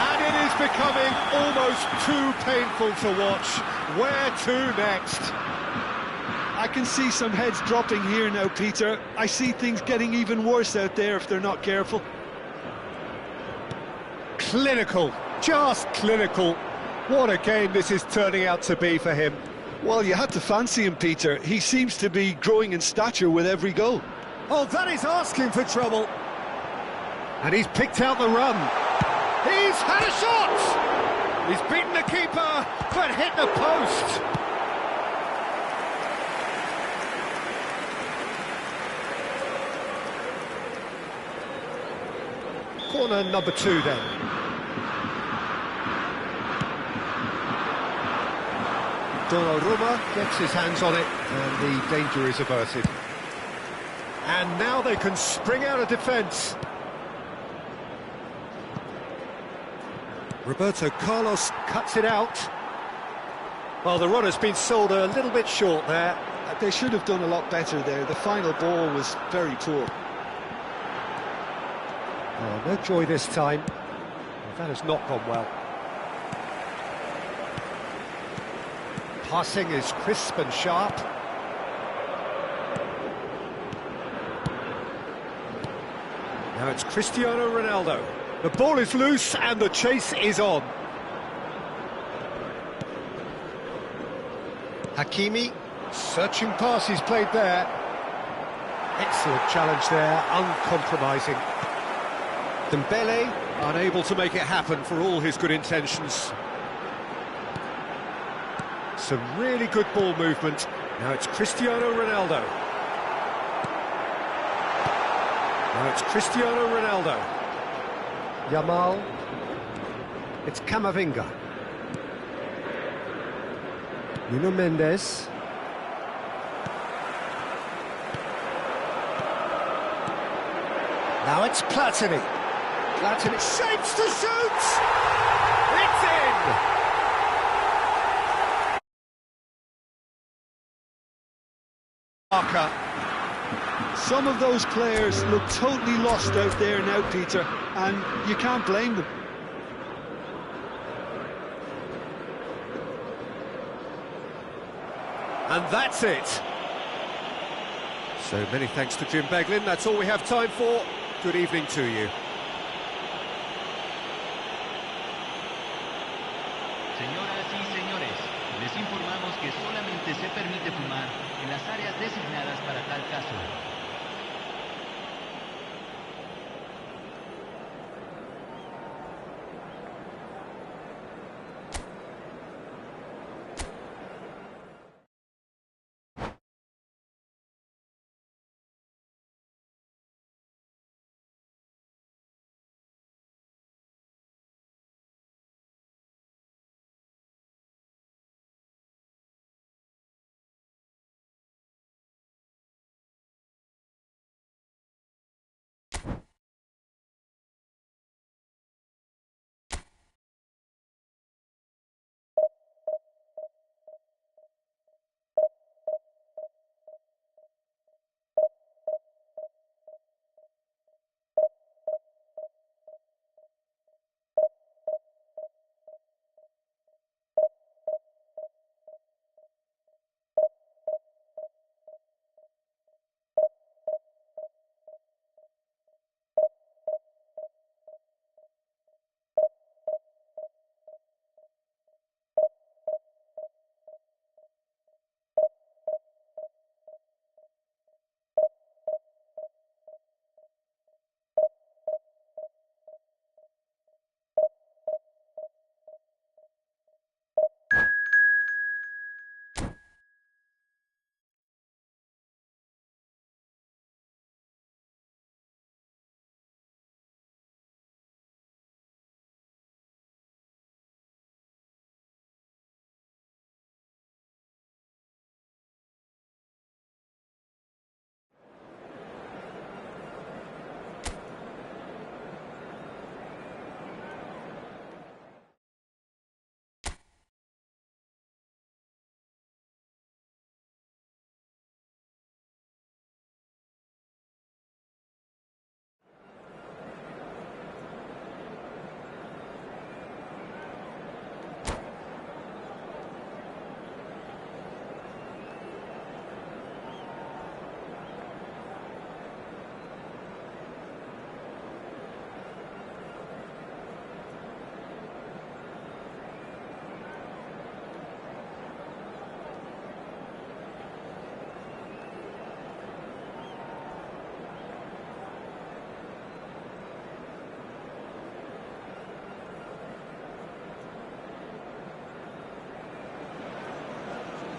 And it is becoming almost too painful to watch. Where to next? I can see some heads dropping here now, Peter. I see things getting even worse out there if they're not careful. Clinical, just clinical. What a game this is turning out to be for him. Well, you had to fancy him, Peter. He seems to be growing in stature with every goal. Oh, that is asking for trouble. And he's picked out the run. He's had a shot! He's beaten the keeper, but hit the post. Corner number 2 then. Donnarumma gets his hands on it and the danger is averted. And now they can spring out of defence. Roberto Carlos cuts it out. Well, the run has been sold a little bit short there. They should have done a lot better there. The final ball was very poor. Oh, no joy this time. Well, that has not gone well. Passing is crisp and sharp. Now it's Cristiano Ronaldo. The ball is loose and the chase is on. Hakimi, searching pass he's played there. Excellent challenge there, uncompromising. Dembele, unable to make it happen for all his good intentions. Some really good ball movement. Now it's Cristiano Ronaldo. Now it's Cristiano Ronaldo. Yamal. It's Camavinga. Nuno Mendes. Now it's Platini. Platini shapes to shoot! It's in! Marker. Some of those players look totally lost out there now, Peter, and you can't blame them. And that's it. So many thanks to Jim Beglin. That's all we have time for. Good evening to you. Señoras y señores, les informamos que solamente se permite fumar en las áreas designadas para tal caso.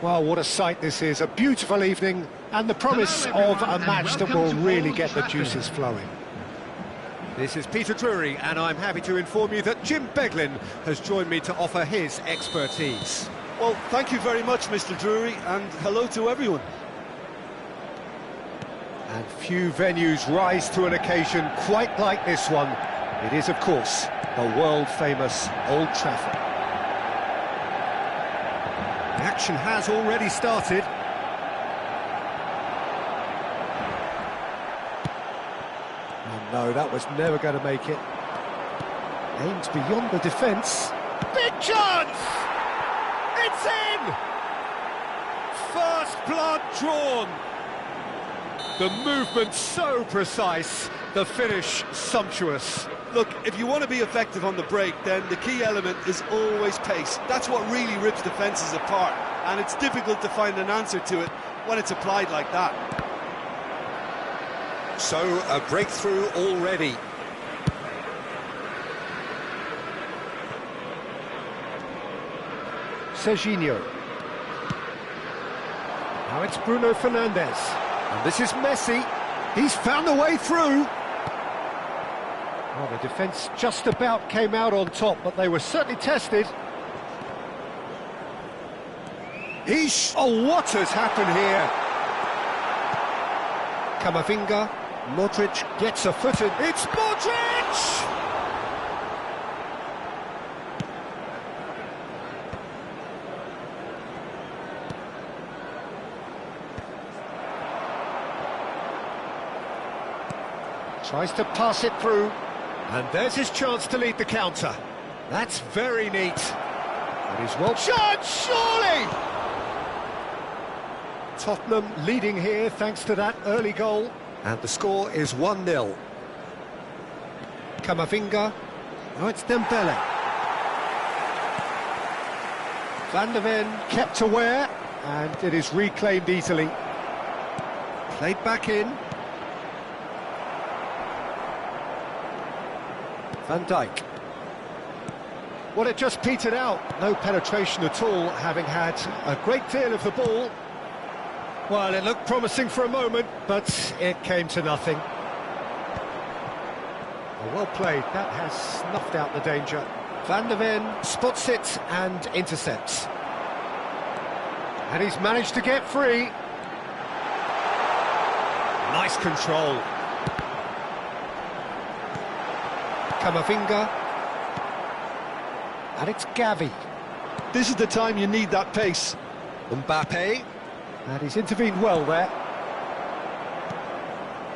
Well, what a sight this is. A beautiful evening and the promise of a match that will really get the juices flowing. This is Peter Drury, and I'm happy to inform you that Jim Beglin has joined me to offer his expertise. Well, thank you very much, Mr. Drury, and hello to everyone. And few venues rise to an occasion quite like this one. It is, of course, the world-famous Old Trafford. The action has already started. Oh no, that was never going to make it. Aimed beyond the defence. Big chance! It's in! First blood drawn. The movement so precise, the finish sumptuous. Look, if you want to be effective on the break, then the key element is always pace. That's what really rips defences apart, and it's difficult to find an answer to it when it's applied like that. So, a breakthrough already. Serginho. Now it's Bruno Fernandes. And this is Messi. He's found the way through. Well, the defence just about came out on top, but they were certainly tested. Oh, what has happened here? Camavinga. Modric gets a foot in. It's Modric! Tries to pass it through. And there's his chance to lead the counter. That's very neat. It is well shot, surely! Tottenham leading here thanks to that early goal. And the score is 1-0. Camavinga. Oh, it's Dembele. Van der Ven kept aware, and it is reclaimed easily. Played back in. Van Dijk. Well, it just petered out. No penetration at all, having had a great deal of the ball. Well, it looked promising for a moment, but it came to nothing. Well played. That has snuffed out the danger. Van der Ven spots it and intercepts. And he's managed to get free. Nice control. Camavinga. And it's Gavi. This is the time you need that pace. Mbappe. And he's intervened well there.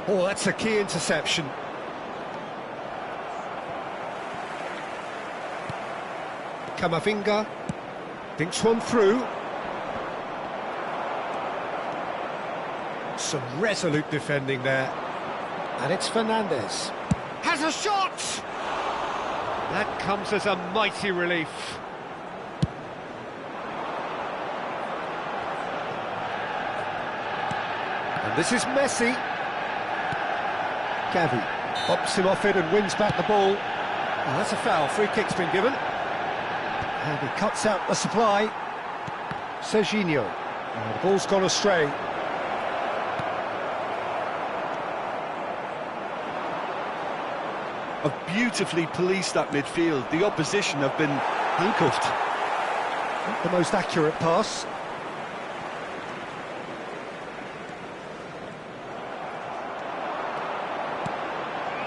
Oh, that's a key interception. Camavinga thinks one through. Some resolute defending there. And it's Fernandes. Has a shot! That comes as a mighty relief. And this is Messi. Gavi pops him off it and wins back the ball. Oh, that's a foul. Free kick's been given. And he cuts out the supply. Serginho. Oh, the ball's gone astray. Have beautifully policed that midfield. The opposition have been handcuffed. Not the most accurate pass.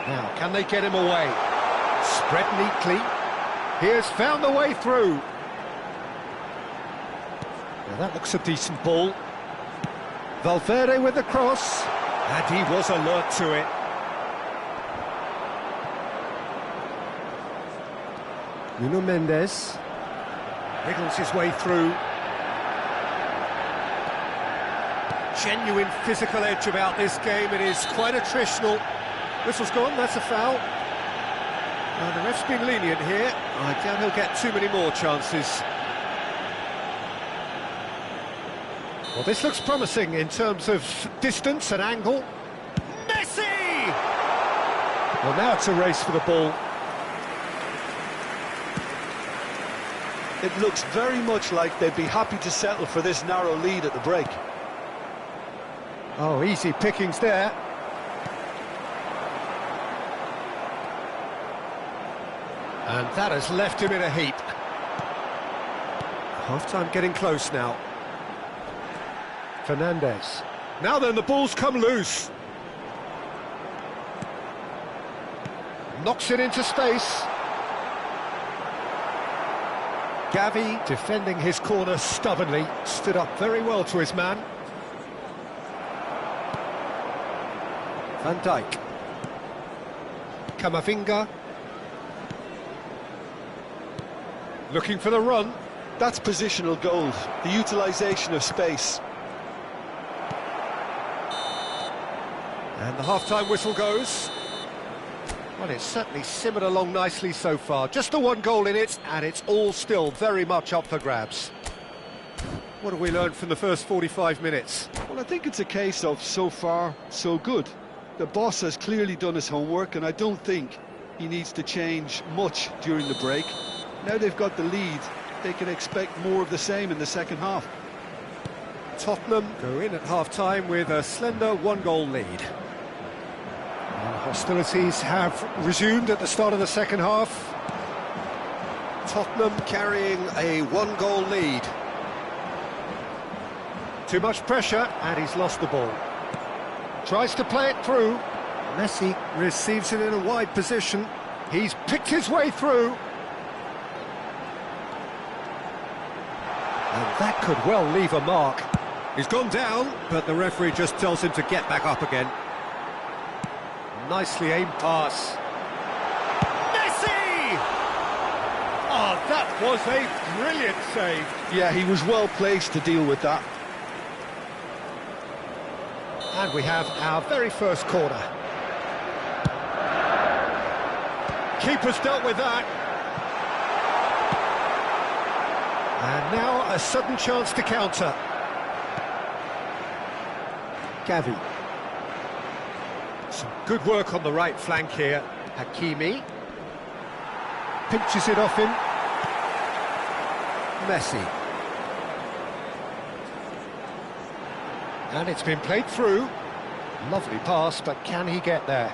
Now, can they get him away? Spread neatly. He has found the way through. Now that looks a decent ball. Valverde with the cross. And he was alert to it. Nuno Mendes wriggles his way through. Genuine physical edge about this game. It is quite attritional. Whistle's gone, that's a foul. The ref's been lenient here. I doubt he'll get too many more chances. Well, this looks promising in terms of distance and angle. Messi! Well, now it's a race for the ball. It looks very much like they'd be happy to settle for this narrow lead at the break. Oh, easy pickings there. And that has left him in a heap. Half-time getting close now. Fernandes. Now then, the ball's come loose. Knocks it into space. Gavi, defending his corner stubbornly, stood up very well to his man. Van Dijk. Camavinga. Looking for the run. That's positional gold, the utilisation of space. And the half-time whistle goes. Well, it's certainly simmered along nicely so far. Just the one goal in it, and it's all still very much up for grabs. What have we learned from the first 45 minutes? Well, I think it's a case of so far, so good. The boss has clearly done his homework, and I don't think he needs to change much during the break. Now they've got the lead, they can expect more of the same in the second half. Tottenham go in at half-time with a slender one-goal lead. And hostilities have resumed at the start of the second half. Tottenham carrying a one-goal lead. Too much pressure, and he's lost the ball. Tries to play it through. Messi receives it in a wide position. He's picked his way through. And that could well leave a mark. He's gone down, but the referee just tells him to get back up again. Nicely aimed pass. Messi! Oh, that was a brilliant save. Yeah, he was well placed to deal with that. And we have our very first corner. Keeper's dealt with that. And now a sudden chance to counter. Gavi. Some good work on the right flank here. Hakimi. Pinches it off him. Messi. And it's been played through. Lovely pass, but can he get there?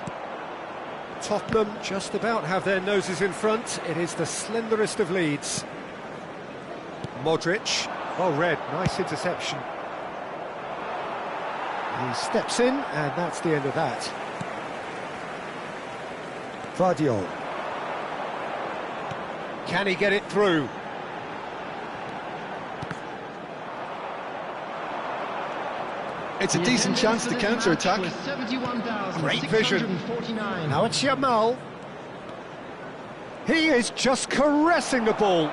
Tottenham just about have their noses in front. It is the slenderest of leads. Modric. Well read, nice interception. He steps in, and that's the end of that. Vardiol. Can he get it through? It's a decent chance to counter-attack. Great vision. Now it's Yamal. He is just caressing the ball.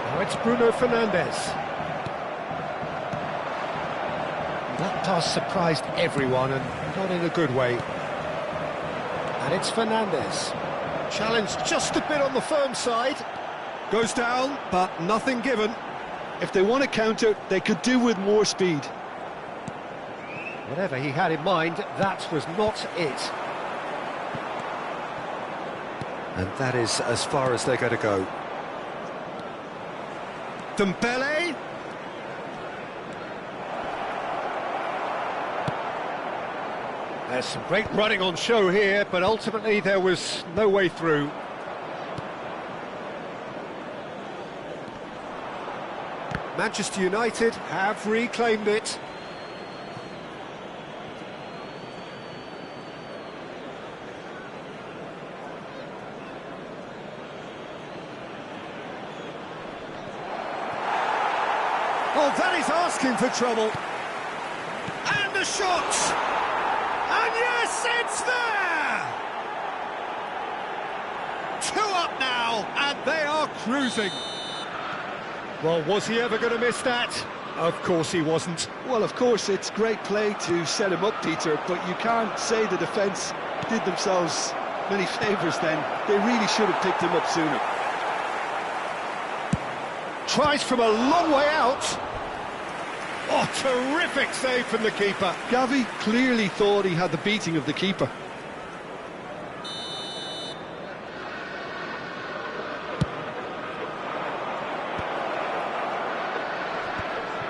Now it's Bruno Fernandes. That pass surprised everyone, and not in a good way. And it's Fernandes. Challenged just a bit on the firm side. Goes down, but nothing given. If they want to counter, they could do with more speed. Whatever he had in mind, that was not it. And that is as far as they're going to go. Dembele. There's some great running on show here, but ultimately there was no way through. Manchester United have reclaimed it. Oh, that is asking for trouble. And the shot! And yes, it's there! 2 up now, and they are cruising. Well, was he ever going to miss that? Of course he wasn't. Well, of course, it's great play to set him up, Peter, but you can't say the defence did themselves many favours then. They really should have picked him up sooner. Tries from a long way out. Oh, terrific save from the keeper. Gavi clearly thought he had the beating of the keeper.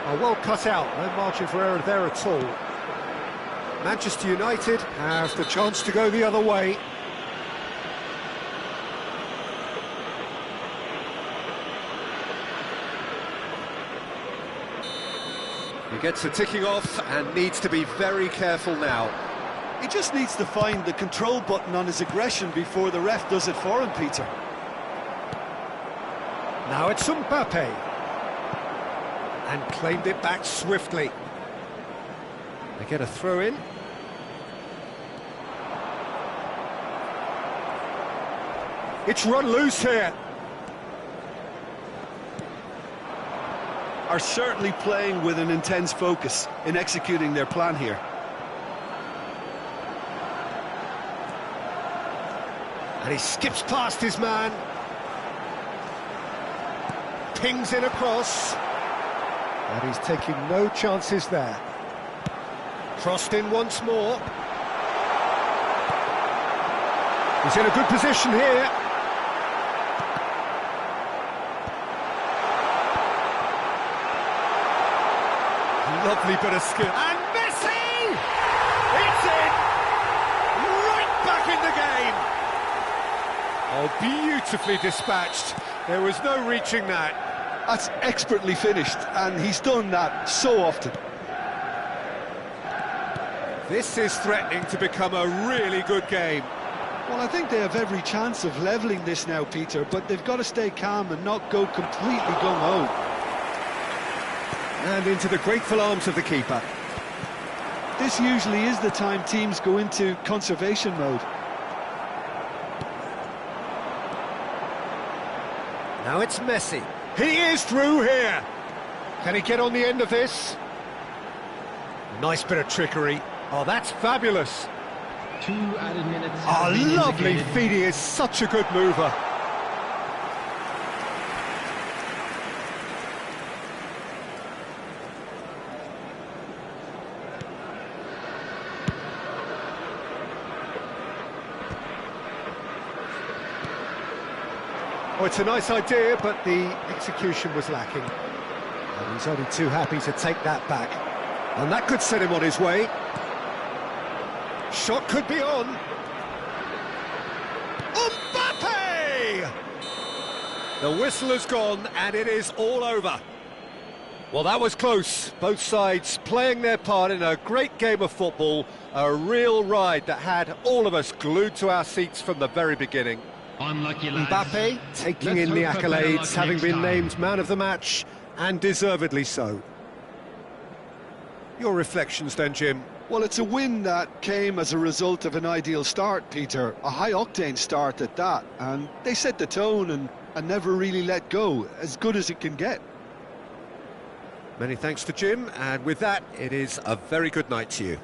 Oh, well cut out, no margin for error there at all. Manchester United have the chance to go the other way. He gets the ticking off and needs to be very careful now. He just needs to find the control button on his aggression before the ref does it for him, Peter. Now it's Mbappe. And claimed it back swiftly. They get a throw in. It's run loose here. Are certainly playing with an intense focus in executing their plan here. And he skips past his man. Pings in across. And he's taking no chances there. Crossed in once more. He's in a good position here. Lovely bit of skill. And Messi! It's in! Right back in the game! Oh, beautifully dispatched. There was no reaching that. That's expertly finished, and he's done that so often. This is threatening to become a really good game. Well, I think they have every chance of levelling this now, Peter, but they've got to stay calm and not go completely gung-ho. And into the grateful arms of the keeper. This usually is the time teams go into conservation mode. Now it's Messi. He is through here. Can he get on the end of this? Nice bit of trickery. Oh, that's fabulous. 2 added minutes. Oh, lovely feed. He is such a good mover. Oh, it's a nice idea, but the execution was lacking. And he's only too happy to take that back. And that could set him on his way. Shot could be on. Mbappe! The whistle has gone, and it is all over. Well, that was close. Both sides playing their part in a great game of football. A real ride that had all of us glued to our seats from the very beginning. Unlucky lads. Mbappe taking Let's in the hope for better accolades, luck having next been time. named man of the match, and deservedly so. Your reflections then, Jim? Well, it's a win that came as a result of an ideal start, Peter. A high-octane start at that, and they set the tone and never really let go, as good as it can get. Many thanks to Jim, and with that, it is a very good night to you.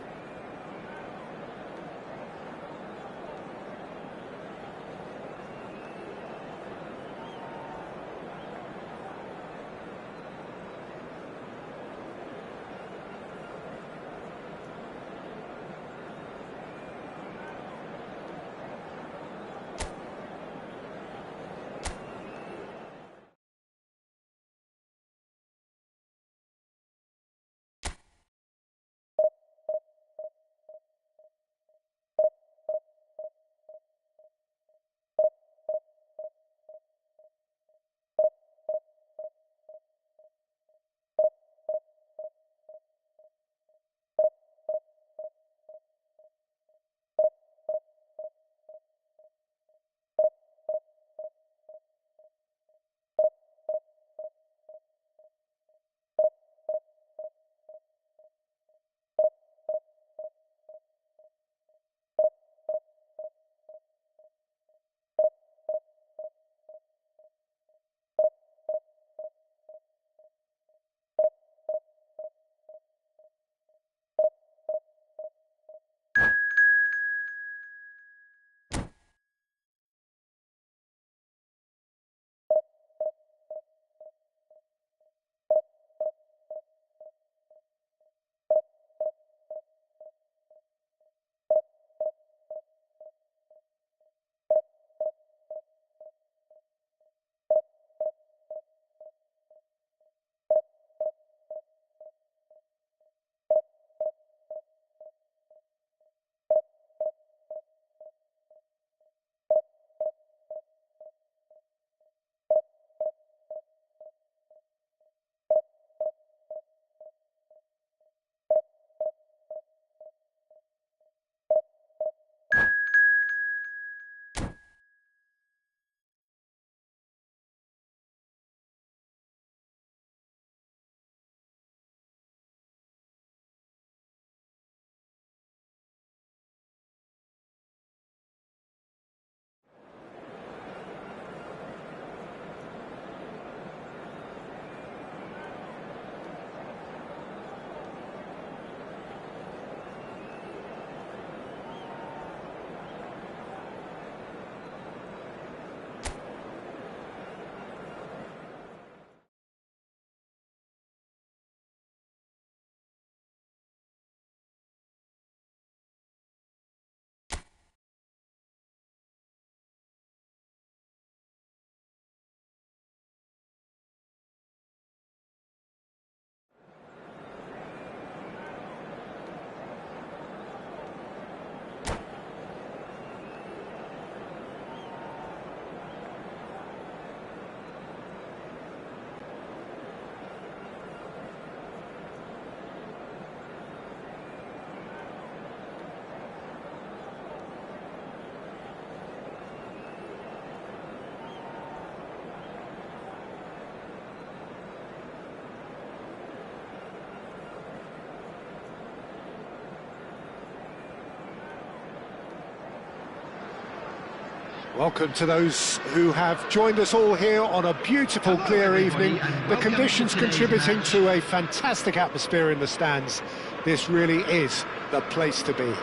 Welcome to those who have joined us all here on a beautiful, clear evening. The conditions contributing to a fantastic atmosphere in the stands. This really is the place to be.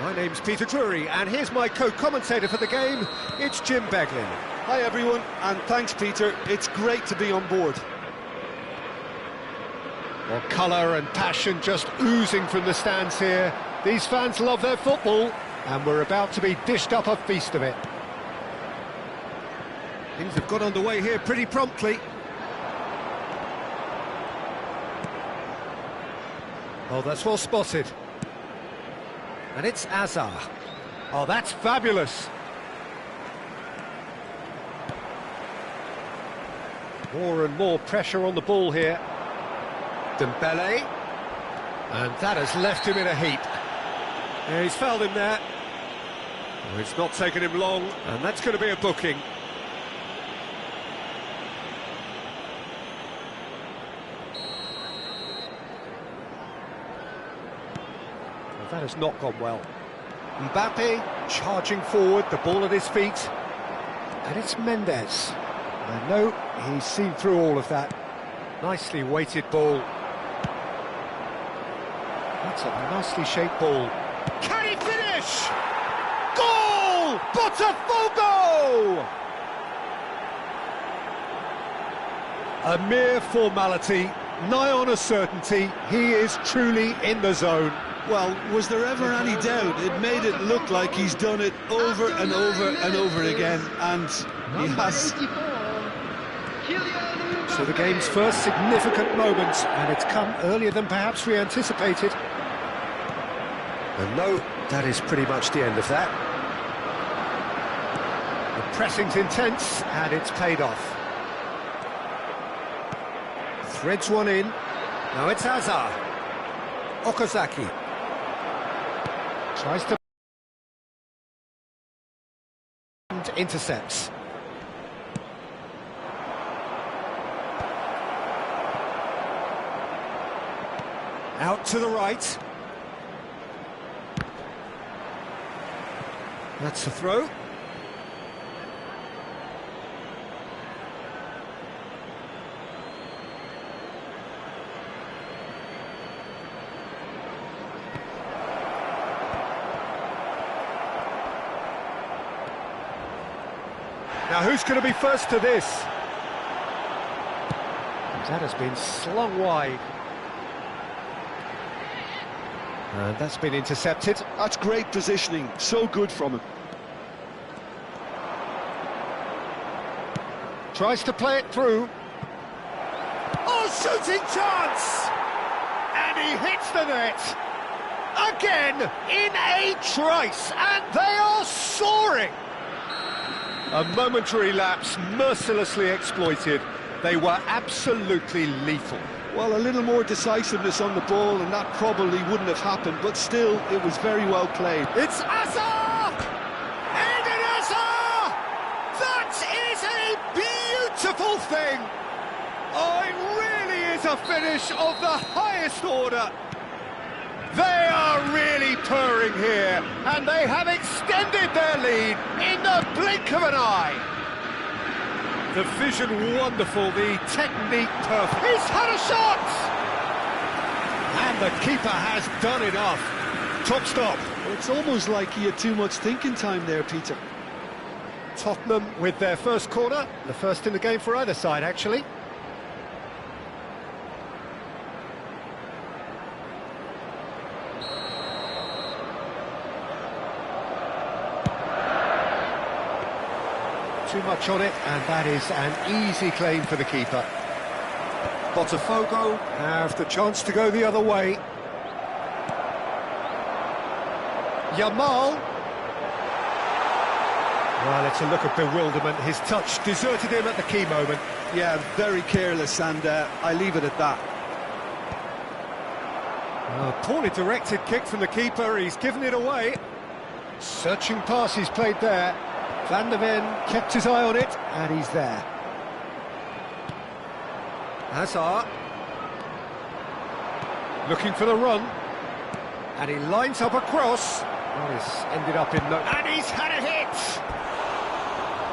My name's Peter Drury, and here's my co-commentator for the game. It's Jim Beglin. Hi everyone, and thanks Peter. It's great to be on board. Well, colour and passion just oozing from the stands here. These fans love their football, and we're about to be dished up a feast of it. Things have got underway here pretty promptly. Oh, that's well spotted. And it's Azar. Oh, that's fabulous. More and more pressure on the ball here. Dembele. And that has left him in a heap. Yeah, he's fouled him there. Oh, it's not taken him long, and that's going to be a booking. Well, that has not gone well. Mbappe charging forward, the ball at his feet. And it's Mendes. And no, he's seen through all of that. Nicely weighted ball. That's a nicely shaped ball. Can he finish? Goal! Botafogo! A mere formality, nigh on a certainty. He is truly in the zone. Well, was there ever any doubt? It made it look like he's done it over and over and over again, and he has. So the game's first significant moment, and it's come earlier than perhaps we anticipated. And no, that is pretty much the end of that. The pressing's intense, and it's paid off. Threads one in. Now it's Azar. Okazaki. Tries to... and intercepts. Out to the right. That's the throw. Now who's going to be first to this? That has been slung wide. And that's been intercepted. That's great positioning, so good from him. Tries to play it through. Oh, shooting chance! And he hits the net. Again, in a trice, and they are soaring! A momentary lapse, mercilessly exploited. They were absolutely lethal. Well, a little more decisiveness on the ball, and that probably wouldn't have happened, but still, it was very well played. It's Azar! Eden Azar! That is a beautiful thing! Oh, it really is a finish of the highest order. They are really purring here, and they have extended their lead in the blink of an eye. The vision wonderful, the technique perfect. He's had a shot! And the keeper has done enough. Top stop. Well, it's almost like he had too much thinking time there, Peter. Tottenham with their first corner, the first in the game for either side, actually. Too much on it, and that is an easy claim for the keeper. Botafogo have the chance to go the other way. Yamal. Well, it's a look of bewilderment. His touch deserted him at the key moment. Yeah, very careless, and I leave it at that. Poorly directed kick from the keeper. He's given it away. Searching pass he's played there. Van der Ven kept his eye on it, and he's there. Hazard. Looking for the run. And he lines up a cross. Well, he's ended up in no... And he's had a hit!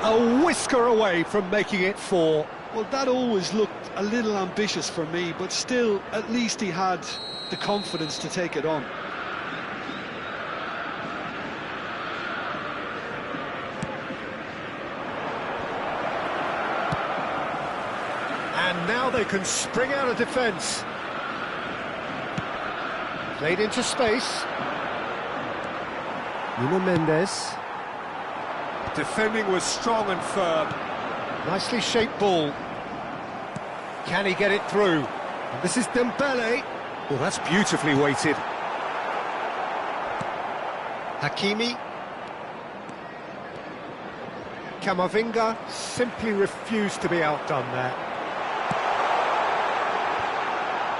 a whisker away from making it 4. Well, that always looked a little ambitious for me, but still, at least he had the confidence to take it on. And now they can spring out of defence. Played into space. Nuno Mendes. Defending was strong and firm. Nicely shaped ball. Can he get it through? And this is Dembele. Well, that's beautifully weighted. Hakimi. Camavinga simply refused to be outdone there.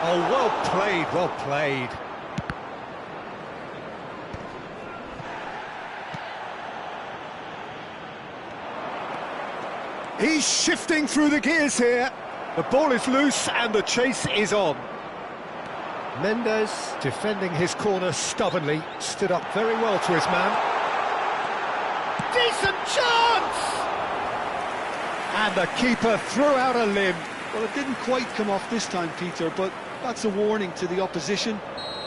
Oh, well played, well played. He's shifting through the gears here. The ball is loose and the chase is on. Mendes, defending his corner stubbornly, stood up very well to his man. Decent chance! And the keeper threw out a limb. Well, it didn't quite come off this time, Peter, but that's a warning to the opposition.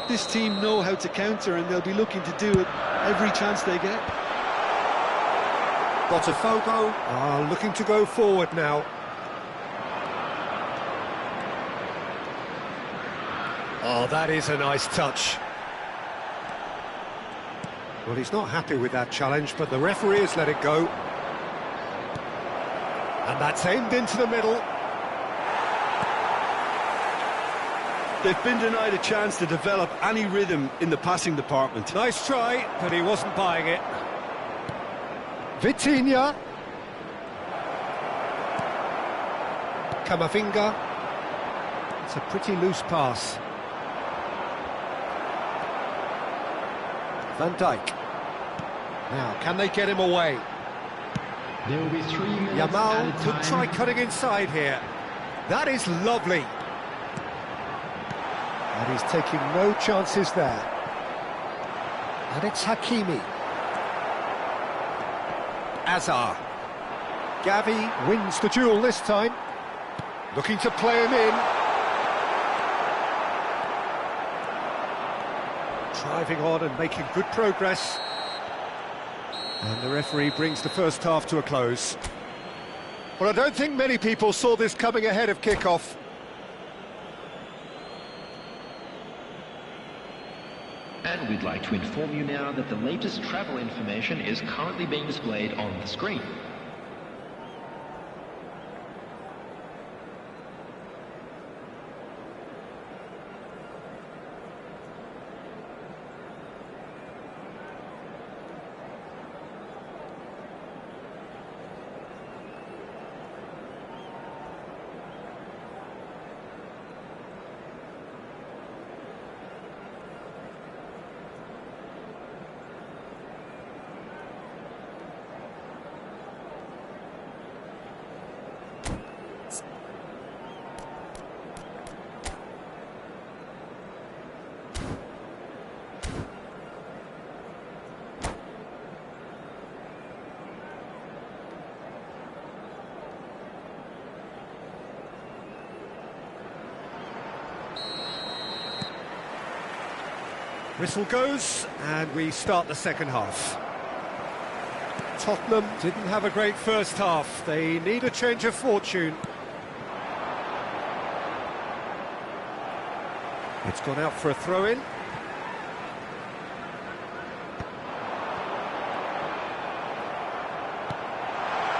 This team know how to counter and they'll be looking to do it every chance they get. Botafogo are looking to go forward now. Oh, that is a nice touch. Well, he's not happy with that challenge, but the referee has let it go. And that's aimed into the middle. They've been denied a chance to develop any rhythm in the passing department. Nice try, but he wasn't buying it. Vitinha. Camavinga. It's a pretty loose pass. Van Dijk. Now, can they get him away? There will be 3 minutes Yamal added could time. try cutting inside here. That is lovely. And he's taking no chances there. And it's Hakimi. Azar. Gavi wins the duel this time. Looking to play him in. Driving on and making good progress. And the referee brings the first half to a close. Well, I don't think many people saw this coming ahead of kick-off. And we'd like to inform you now that the latest travel information is currently being displayed on the screen. Whistle goes, and we start the second half. Tottenham didn't have a great first half. They need a change of fortune. It's gone out for a throw-in.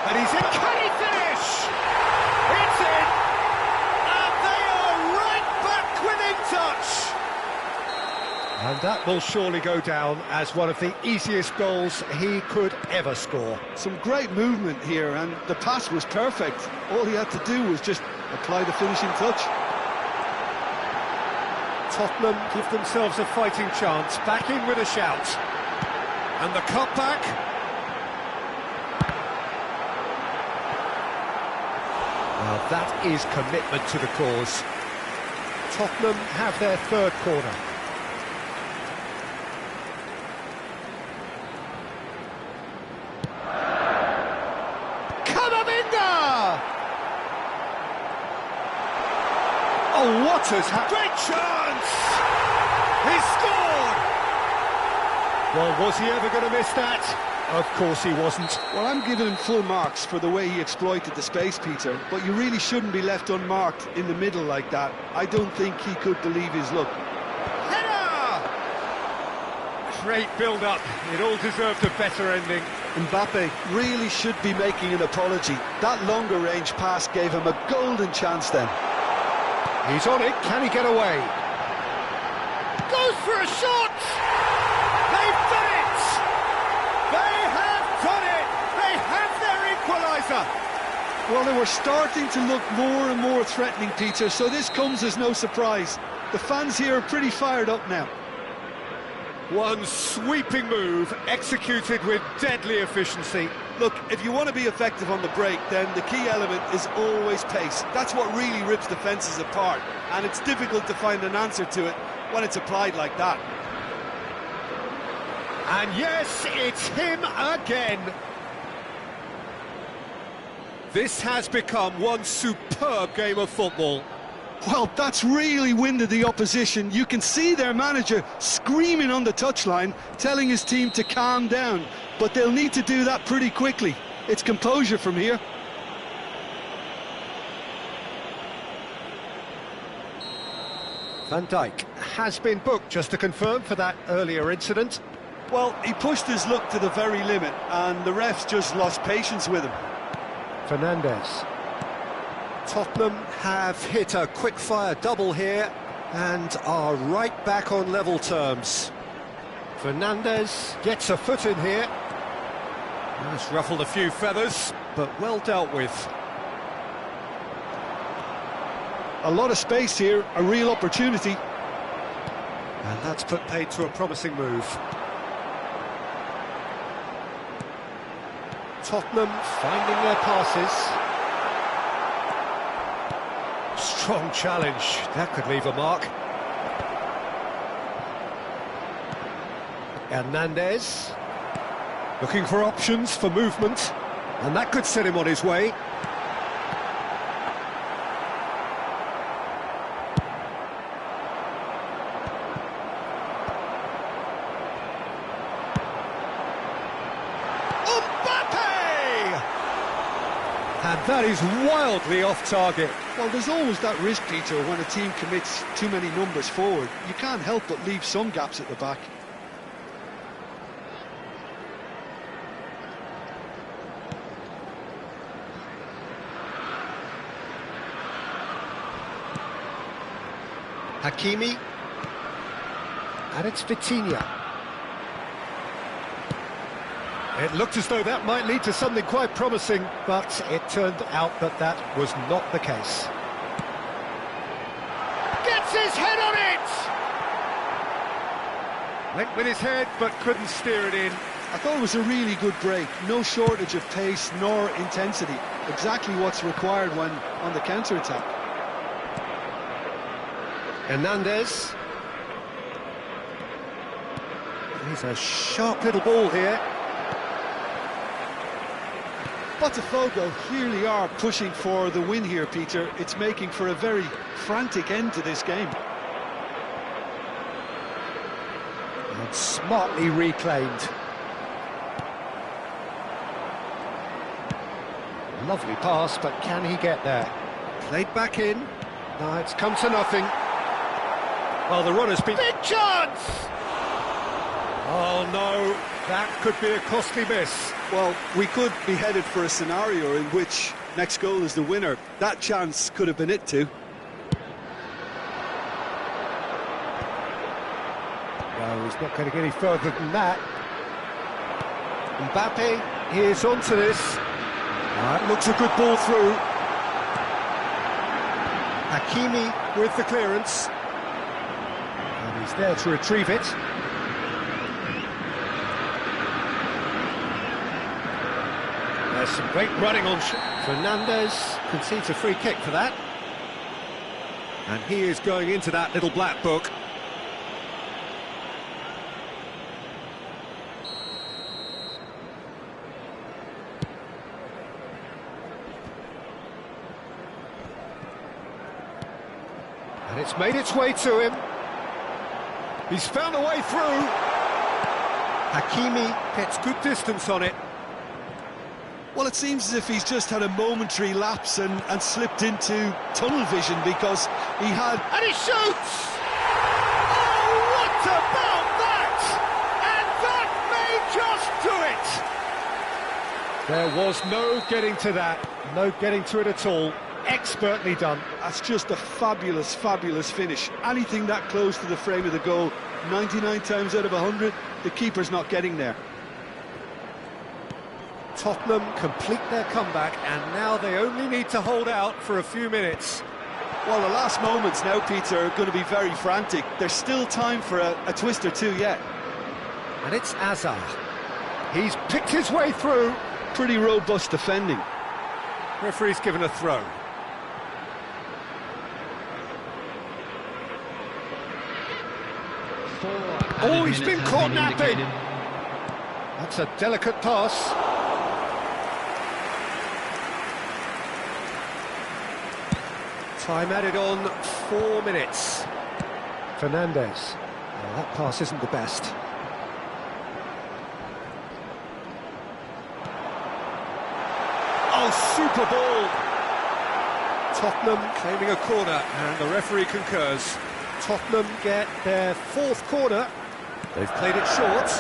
And he's in. Can he finish? It's in! And they are right back within touch! And that will surely go down as one of the easiest goals he could ever score. Some great movement here, and the pass was perfect. All he had to do was just apply the finishing touch. Tottenham give themselves a fighting chance, back in with a shout. And the cutback. Well, that is commitment to the cause. Tottenham have their third corner. What has happened? Great chance! He scored! Well, was he ever going to miss that? Of course he wasn't. Well, I'm giving him full marks for the way he exploited the space, Peter, but you really shouldn't be left unmarked in the middle like that. I don't think he could believe his luck. Header! Great build-up. It all deserved a better ending. Mbappe really should be making an apology. That longer range pass gave him a golden chance then. He's on it. Can he get away? Goes for a shot! They've done it! They have done it! They have their equaliser! Well, they were starting to look more and more threatening, Peter, so this comes as no surprise. The fans here are pretty fired up now. One sweeping move, executed with deadly efficiency. Look, if you want to be effective on the break, then the key element is always pace. That's what really rips defences apart, and it's difficult to find an answer to it when it's applied like that. And yes, it's him again. This has become one superb game of football. Well, that's really winded the opposition. You can see their manager screaming on the touchline, telling his team to calm down. But they'll need to do that pretty quickly. It's composure from here. Van Dijk has been booked, just to confirm, for that earlier incident. Well, he pushed his luck to the very limit, and the refs just lost patience with him. Fernandes. Tottenham have hit a quick-fire double here and are right back on level terms. Fernandes gets a foot in here. Has ruffled a few feathers, but well dealt with. A lot of space here, a real opportunity. And that's put paid to a promising move. Tottenham finding their passes. Strong challenge, that could leave a mark. Hernandez looking for options for movement, and that could set him on his way. And that is wildly off target. Well, there's always that risk, Peter, when a team commits too many numbers forward. You can't help but leave some gaps at the back. Hakimi. And it's Vitinha. It looked as though that might lead to something quite promising, but it turned out that that was not the case. Gets his head on it! Went with his head, but couldn't steer it in. I thought it was a really good break. No shortage of pace nor intensity. Exactly what's required when on the counter-attack. Hernandez. He's a sharp little ball here. Botafogo clearly are pushing for the win here, Peter. It's making for a very frantic end to this game. And smartly reclaimed. Lovely pass, but can he get there? Played back in. No, it's come to nothing. Well, the run has been... Big chance! Oh, no. That could be a costly miss. Well, we could be headed for a scenario in which next goal is the winner. That chance could have been it too. No, he's not going to get any further than that. Mbappe is onto this. That looks a good ball through. Hakimi with the clearance. And he's there to retrieve it. There's some great running on. Fernandes concedes a free kick for that. And he is going into that little black book. And it's made its way to him. He's found a way through. Hakimi gets good distance on it. Well, it seems as if he's just had a momentary lapse and slipped into tunnel vision because he had... And he shoots! Oh, what about that? And that may just do it! There was no getting to that, no getting to it at all. Expertly done. That's just a fabulous, fabulous finish. Anything that close to the frame of the goal, 99 times out of 100, the keeper's not getting there. Tottenham complete their comeback, and now they only need to hold out for a few minutes. Well, the last moments now, Peter, are going to be very frantic. There's still time for a twist or two yet. And it's Azar. He's picked his way through. Pretty robust defending. Referee's given a throw. Oh, he's been caught napping. That's a delicate pass. Time added on 4 minutes. Fernandez. Well, that pass isn't the best. Oh, super ball! Tottenham claiming a corner, and the referee concurs. Tottenham get their 4th corner. They've played it short.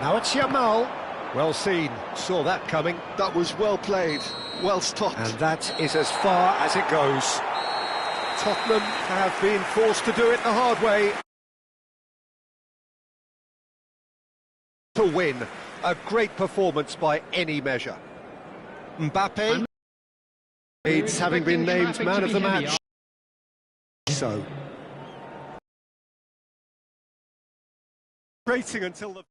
Now it's Yamal. Well seen, saw that coming. That was well played, well stopped. And that is as far as it goes. Tottenham have been forced to do it the hard way. To win, a great performance by any measure. Mbappe needs having been named man of the match. So. Rating until the...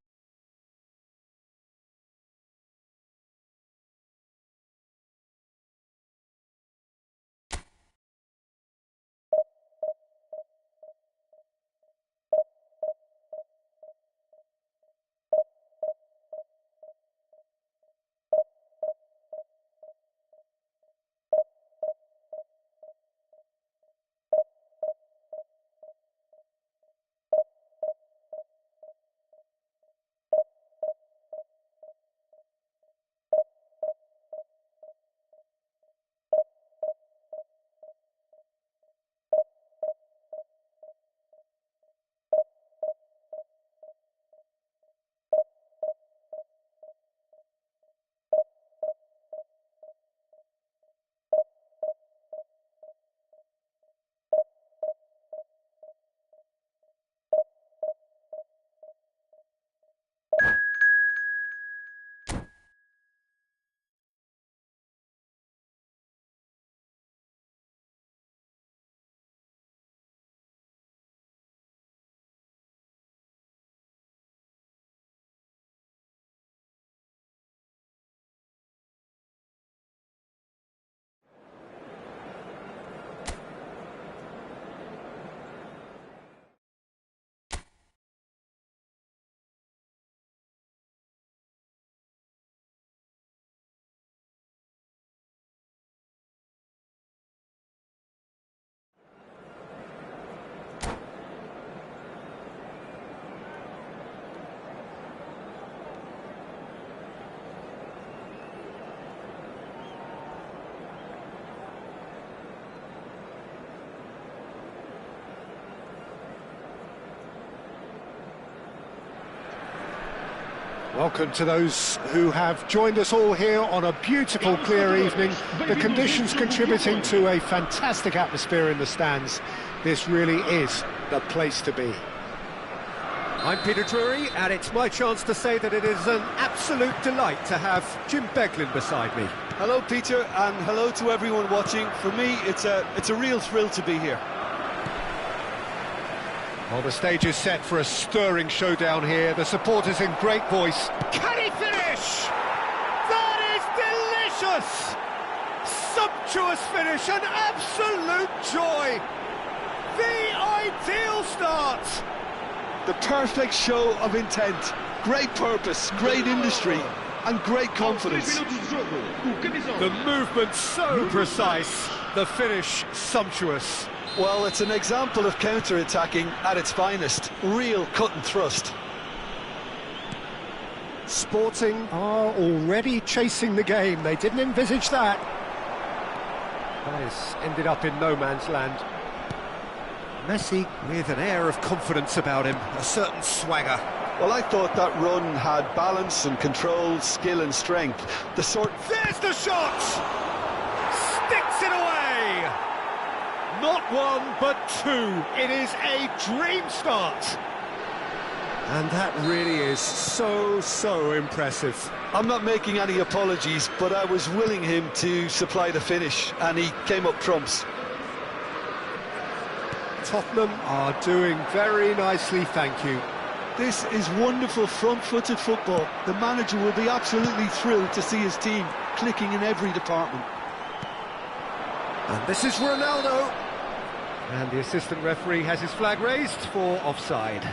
Welcome to those who have joined us all here on a beautiful, clear evening. The conditions contributing to a fantastic atmosphere in the stands. This really is the place to be. I'm Peter Drury, and it's my chance to say that it is an absolute delight to have Jim Beglin beside me. Hello, Peter, and hello to everyone watching. For me, it's a real thrill to be here. Well, the stage is set for a stirring showdown here. The supporters in great voice. Can he finish? That is delicious! Sumptuous finish, an absolute joy! The ideal start! The perfect show of intent. Great purpose, great industry, and great confidence. The movement so precise, the finish sumptuous. Well, it's an example of counter-attacking at its finest. Real cut and thrust. Sporting are already chasing the game. They didn't envisage that. This ended up in no man's land. Messi with an air of confidence about him, a certain swagger. Well, I thought that run had balance and control, skill and strength. The sort... There's the shot! Sticks it away! Not one, but two. It is a dream start. And that really is so impressive. I'm not making any apologies, but I was willing him to supply the finish, and he came up trumps. Tottenham are doing very nicely, thank you. This is wonderful front-footed football. The manager will be absolutely thrilled to see his team clicking in every department. And this is Ronaldo. And the assistant referee has his flag raised for offside.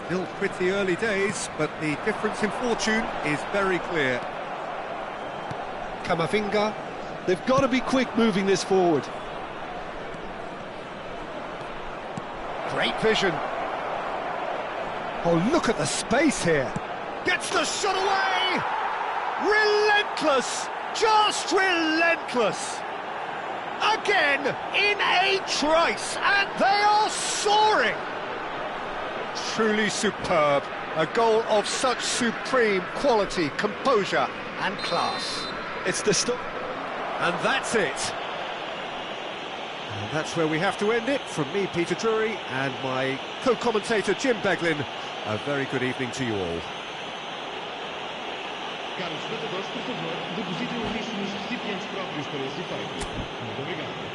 Still pretty early days, but the difference in fortune is very clear. Camavinga. They've got to be quick moving this forward. Great vision. Oh, look at the space here. Gets the shot away! Relentless! Just relentless! Again, in a trice, and they are soaring! Truly superb. A goal of such supreme quality, composure and class. It's the stuff. And that's it. And that's where we have to end it. From me, Peter Drury, and my co-commentator, Jim Beglin. A very good evening to you all. Caros espectadores, por favor, depositem o lixo nos recipientes próprios para esse efeito. Muito obrigado.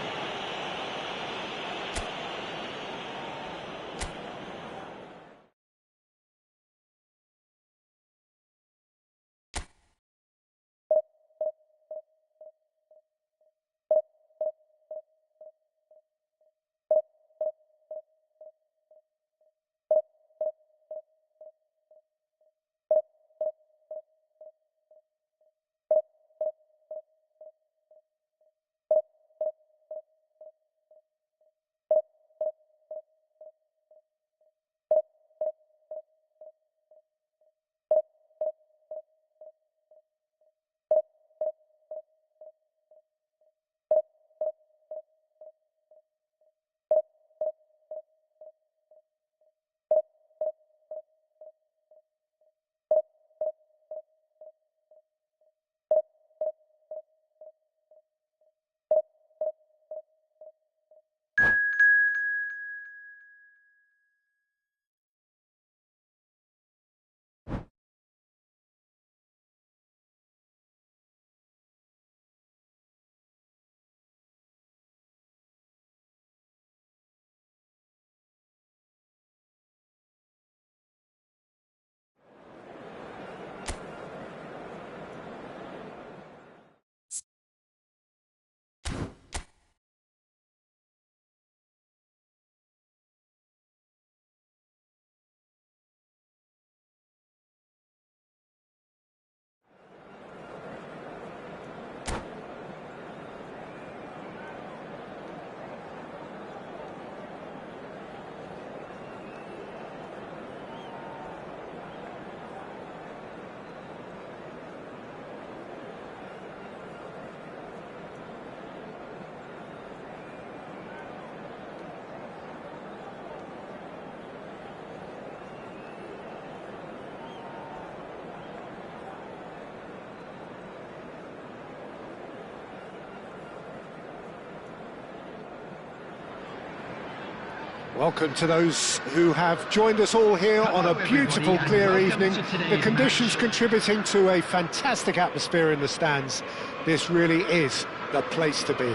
Welcome to those who have joined us all here on a beautiful, clear evening. The conditions contributing to a fantastic atmosphere in the stands. This really is the place to be.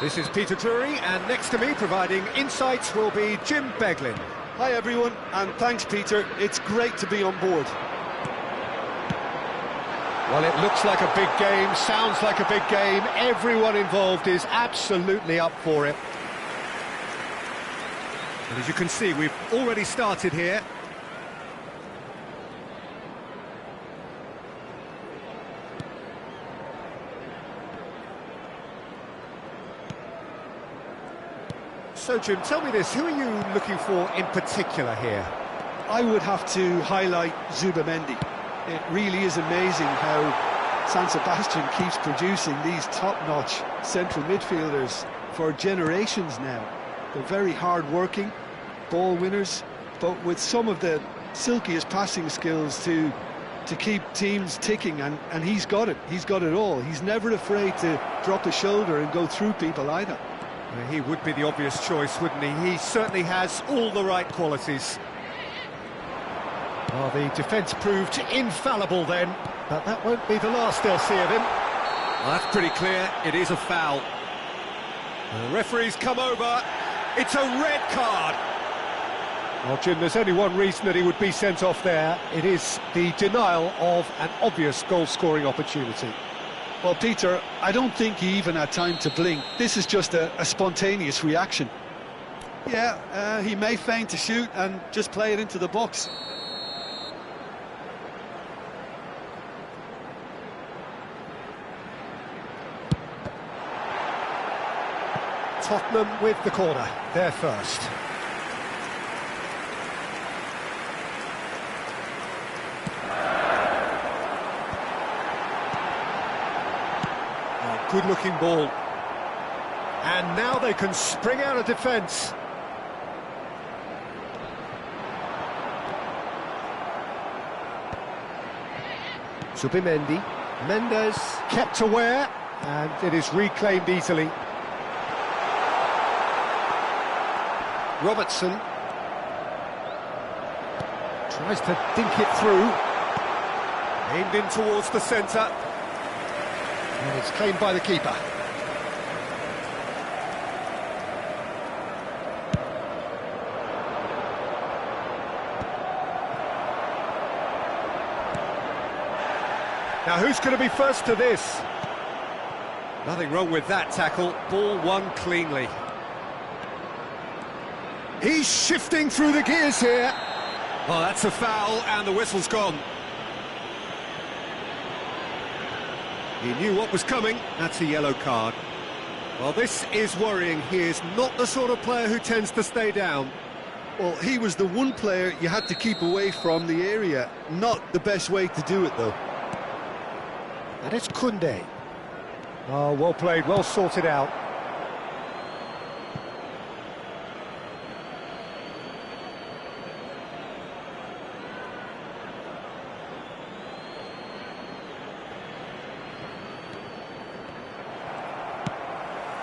This is Peter Drury, and next to me providing insights will be Jim Beglin. Hi everyone, and thanks Peter, it's great to be on board. Well, it looks like a big game, sounds like a big game. Everyone involved is absolutely up for it. And as you can see, we've already started here. So, Jim, tell me this, who are you looking for in particular here? I would have to highlight Zubamendi. It really is amazing how San Sebastian keeps producing these top-notch central midfielders for generations now. They're very hard-working, ball winners, but with some of the silkiest passing skills to keep teams ticking, and he's got it. He's got it all. He's never afraid to drop a shoulder and go through people either. Well, he would be the obvious choice, wouldn't he? He certainly has all the right qualities. Well, the defence proved infallible then, but that won't be the last they'll see of him. Well, that's pretty clear. It is a foul. The referee's come over. It's a red card. Well, Jim, there's only one reason that he would be sent off there. It is the denial of an obvious goal-scoring opportunity. Well, Peter, I don't think he even had time to blink. This is just a spontaneous reaction. Yeah, he may feign to shoot and just play it into the box. Tottenham with the corner, they're first. Oh, good-looking ball. And now they can spring out of defence. Zubimendi, Mendes kept aware, and it is reclaimed easily. Robertson tries to dink it through, aimed in towards the centre, and it's claimed by the keeper. Now who's going to be first to this? Nothing wrong with that tackle, ball won cleanly. He's shifting through the gears here. Well, that's a foul, and the whistle's gone. He knew what was coming. That's a yellow card. Well, this is worrying. He is not the sort of player who tends to stay down. Well, he was the one player you had to keep away from the area. Not the best way to do it, though. And it's Koundé. Oh, well played, well sorted out.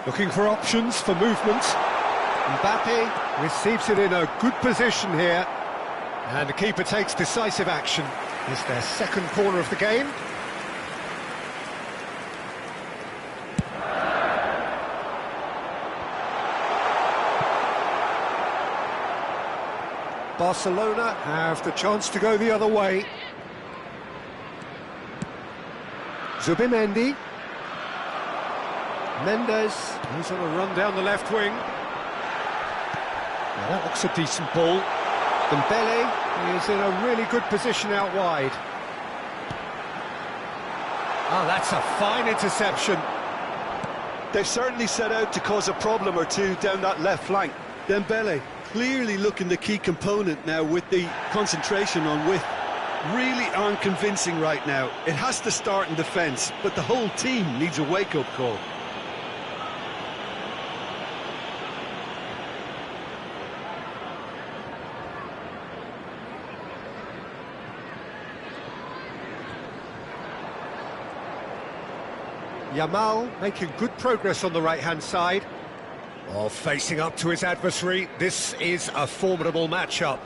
Looking for options for movement. Mbappe receives it in a good position here. And the keeper takes decisive action. It's their second corner of the game. Barcelona have the chance to go the other way. Zubimendi. Mendes, he's on a run down the left wing. Now that looks a decent ball. Dembele is in a really good position out wide. Oh, that's a fine interception. They've certainly set out to cause a problem or two down that left flank. Dembele clearly looking the key component now with the concentration on width. Really unconvincing right now. It has to start in defence, but the whole team needs a wake-up call. Yamal making good progress on the right-hand side. Oh, facing up to his adversary, this is a formidable matchup.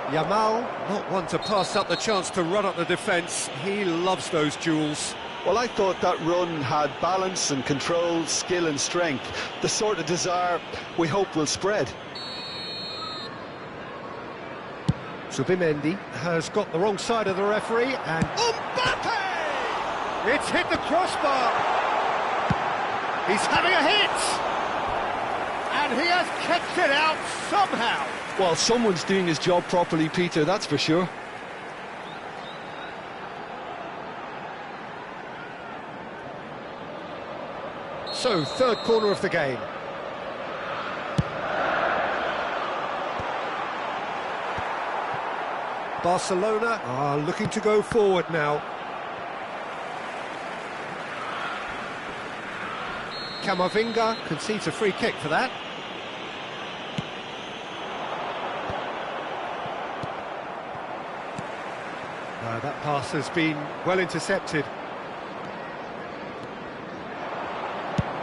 Yamal, not one to pass up the chance to run up the defence. He loves those duels. Well, I thought that run had balance and control, skill and strength. The sort of desire we hope will spread. Zubimendi has got the wrong side of the referee, and Mbappe! It's hit the crossbar. He's having a hit. And he has kept it out somehow. Well, someone's doing his job properly, Peter, that's for sure. So, third corner of the game. Barcelona are looking to go forward now. Camavinga concedes a free kick for that. That pass has been well intercepted.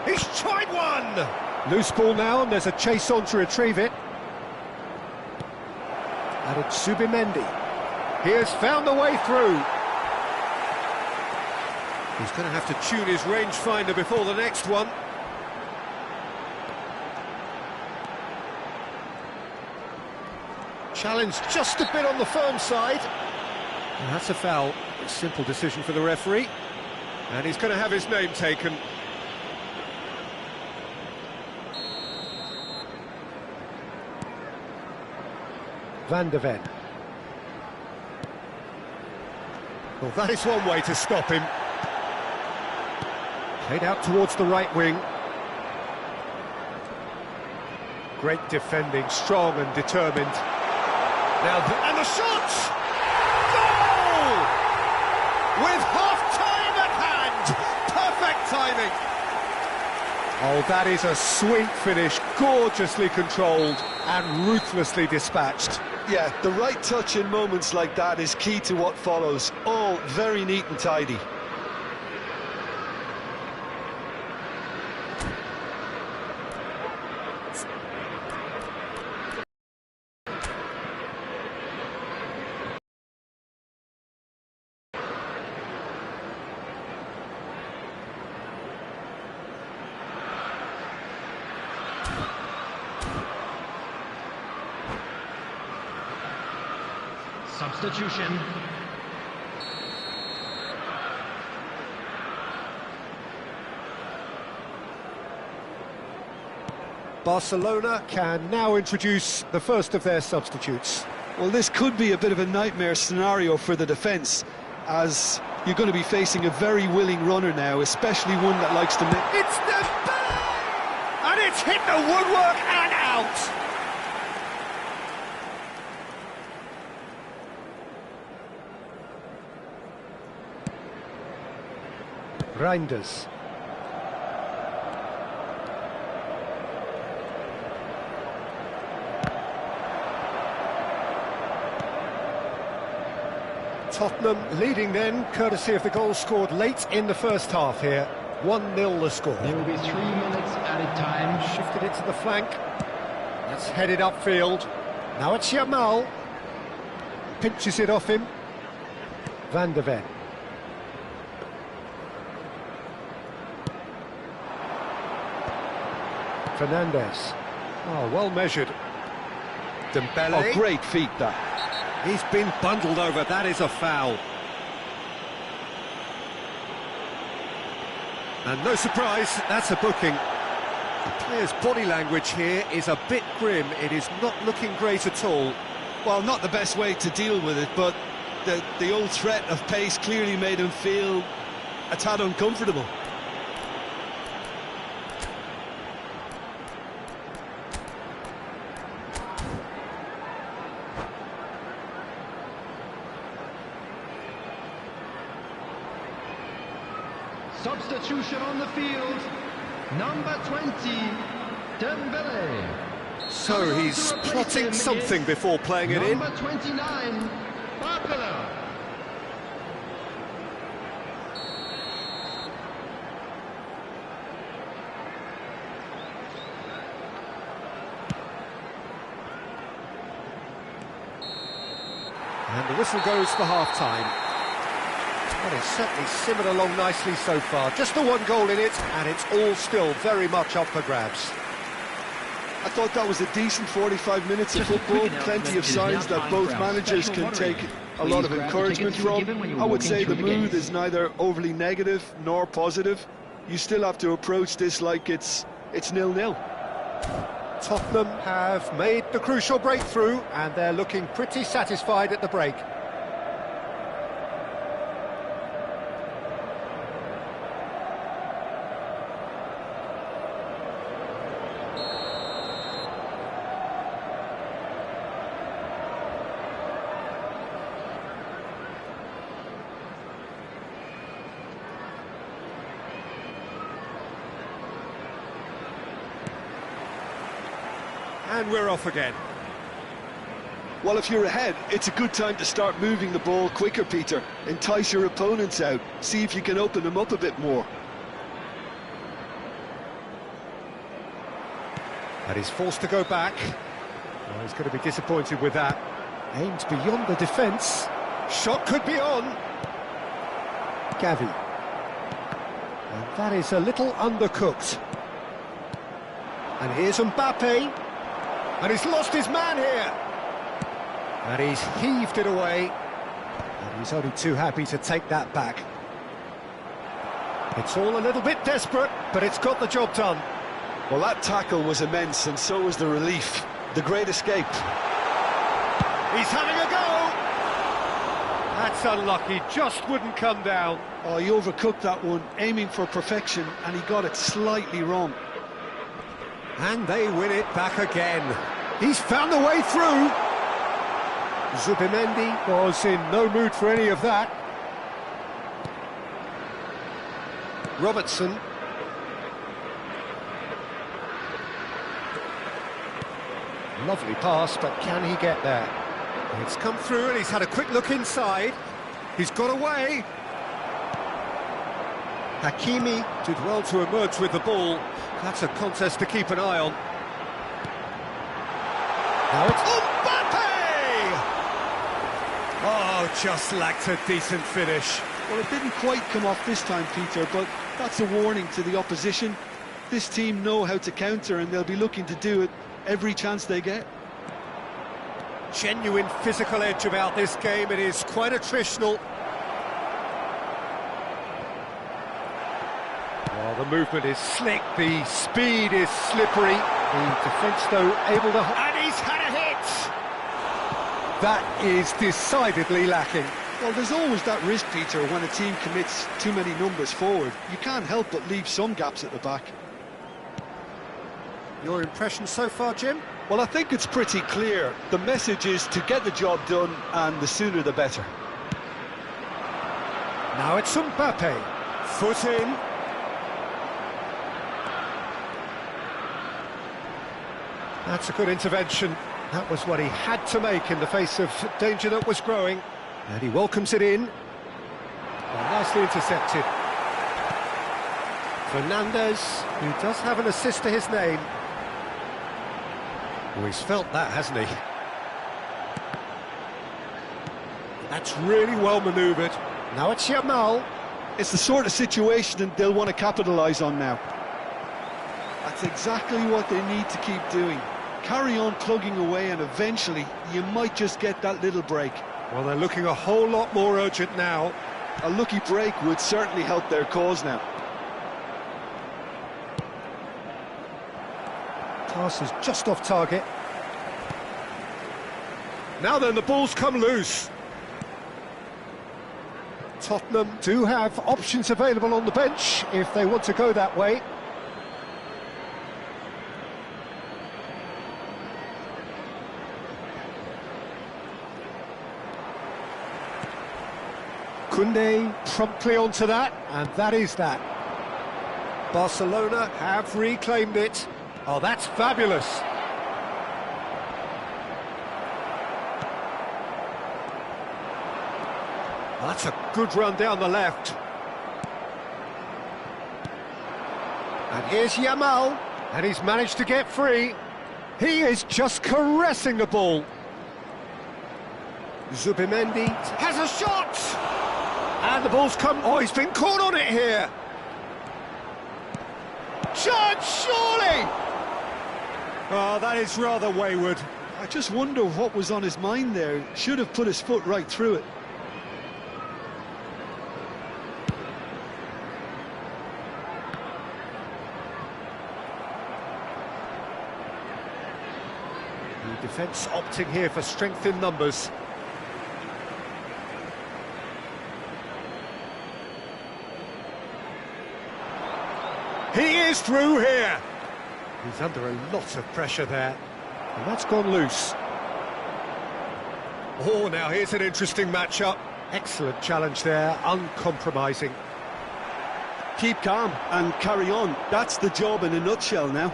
He's tried one! Loose ball now, and there's a chase on to retrieve it. And it's Zubimendi. He has found the way through. He's going to have to tune his rangefinder before the next one. Challenge just a bit on the firm side. And that's a foul. A simple decision for the referee. And he's going to have his name taken. Van de Ven. Well, that is one way to stop him. Played out towards the right wing. Great defending, strong and determined. Now, and the shot! Goal! With half-time at hand! Perfect timing! Oh, that is a sweet finish, gorgeously controlled and ruthlessly dispatched. Yeah, the right touch in moments like that is key to what follows. All very neat and tidy. Substitution. Barcelona can now introduce the first of their substitutes. Well, this could be a bit of a nightmare scenario for the defence, as you're going to be facing a very willing runner now, especially one that likes to make... It's the ball! And it's hit the woodwork and out! Reinders. Tottenham leading then, courtesy of the goal scored late in the first half here. 1-0 the score. There will be 3 minutes added time. Shifted it to the flank. That's headed upfield. Now it's Yamal. Pinches it off him. Van de Ven. Fernandez. Oh, well measured. Dembele. Oh, great feat, that. He's been bundled over, that is a foul. And no surprise, that's a booking. The player's body language here is a bit grim, it is not looking great at all. Well, not the best way to deal with it, but the old threat of pace clearly made him feel a tad uncomfortable. Substitution on the field, number 20, Dembele. So he's plotting something before playing it in. Number 29, Barcola. And the whistle goes for half-time. Well, it's certainly simmered along nicely so far. Just the one goal in it, and it's all still very much up for grabs. I thought that was a decent 45 minutes of football. Plenty of signs that both managers can take a lot of grab the encouragement tickets you were from. given when you were I would walking say through the the mood gates. is neither overly negative nor positive. You still have to approach this like it's 0-0. Tottenham have made the crucial breakthrough and they're looking pretty satisfied at the break. And we're off again. Well, if you're ahead, it's a good time to start moving the ball quicker, Peter. Entice your opponents out. See if you can open them up a bit more. And he's forced to go back. Oh, he's going to be disappointed with that. Aimed beyond the defence. Shot could be on. Gavi. And that is a little undercooked. And here's Mbappe. And he's lost his man here. And he's heaved it away. And he's only too happy to take that back. It's all a little bit desperate, but it's got the job done. Well, that tackle was immense, and so was the relief. The great escape. He's having a go! That's unlucky, just wouldn't come down. Oh, he overcooked that one, aiming for perfection, and he got it slightly wrong. And they win it back again. He's found the way through. Zubimendi was in no mood for any of that. Robertson. Lovely pass, but can he get there? It's come through and he's had a quick look inside. He's got away. Hakimi did well to emerge with the ball. That's a contest to keep an eye on. Now it's Mbappe! Oh, just lacked a decent finish. Well, it didn't quite come off this time, Peter, but that's a warning to the opposition. This team know how to counter, and they'll be looking to do it every chance they get. Genuine physical edge about this game. It is quite attritional. Well, the movement is slick, the speed is slippery. The defence, though, able to... And he's had a hit! That is decidedly lacking. Well, there's always that risk, Peter, when a team commits too many numbers forward. You can't help but leave some gaps at the back. Your impression so far, Jim? Well, I think it's pretty clear. The message is to get the job done, and the sooner the better. Now it's Mbappe. Foot in. That's a good intervention. That was what he had to make in the face of danger that was growing. And he welcomes it in. Well, nicely intercepted. Fernandez, who does have an assist to his name. Oh, he's felt that, hasn't he? That's really well manoeuvred. Now it's Yamal. It's the sort of situation that they'll want to capitalise on now. That's exactly what they need to keep doing. Carry on plugging away, and eventually you might just get that little break. Well, they're looking a whole lot more urgent now. A lucky break would certainly help their cause now. Pass is just off target. Now then, the ball's come loose. Tottenham do have options available on the bench if they want to go that way. Koundé promptly onto that, and that is that. Barcelona have reclaimed it. Oh, that's fabulous. Oh, that's a good run down the left. And here's Yamal, and he's managed to get free. He is just caressing the ball. Zubimendi has a shot! And the ball's come... Oh, he's been caught on it here. Chance, surely! Oh, that is rather wayward. I just wonder what was on his mind there. Should have put his foot right through it. The defence opting here for strength in numbers. He is through here. He's under a lot of pressure there. And that's gone loose. Oh, now here's an interesting matchup. Excellent challenge there, uncompromising. Keep calm and carry on. That's the job in a nutshell now.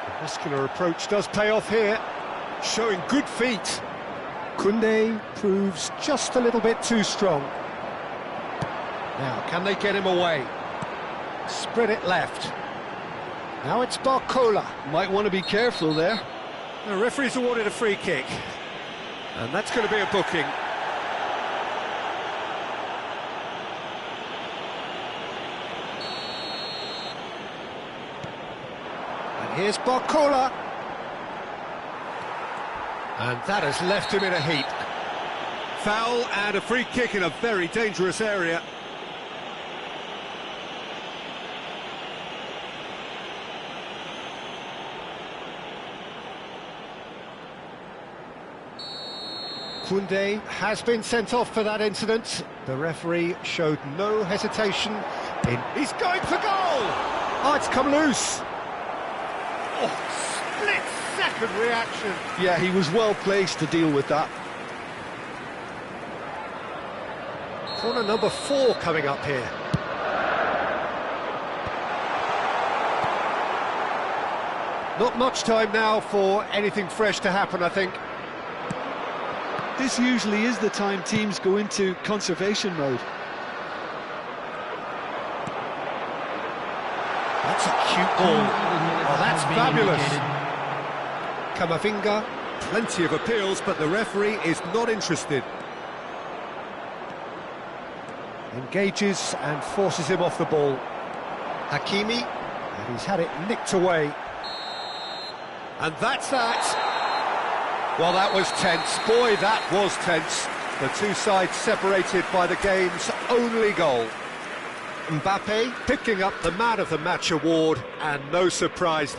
The muscular approach does pay off here, showing good feet. Koundé proves just a little bit too strong. Now, can they get him away? Spread it left. Now it's Barcola. Might want to be careful there. The referee's awarded a free kick. And that's going to be a booking. And here's Barcola. And that has left him in a heap. Foul and a free kick in a very dangerous area. Koundé has been sent off for that incident. The referee showed no hesitation in... He's going for goal! Oh, it's come loose. Oh, split-second reaction. Yeah, he was well placed to deal with that. Corner number 4 coming up here. Not much time now for anything fresh to happen, I think. This usually is the time teams go into conservation mode. That's a cute ball. Oh, that's fabulous. Camavinga, plenty of appeals, but the referee is not interested. Engages and forces him off the ball. Hakimi, and he's had it nicked away. And that's that. Well, that was tense. Boy, that was tense. The two sides separated by the game's only goal. Mbappe picking up the Man of the Match award, and no surprise.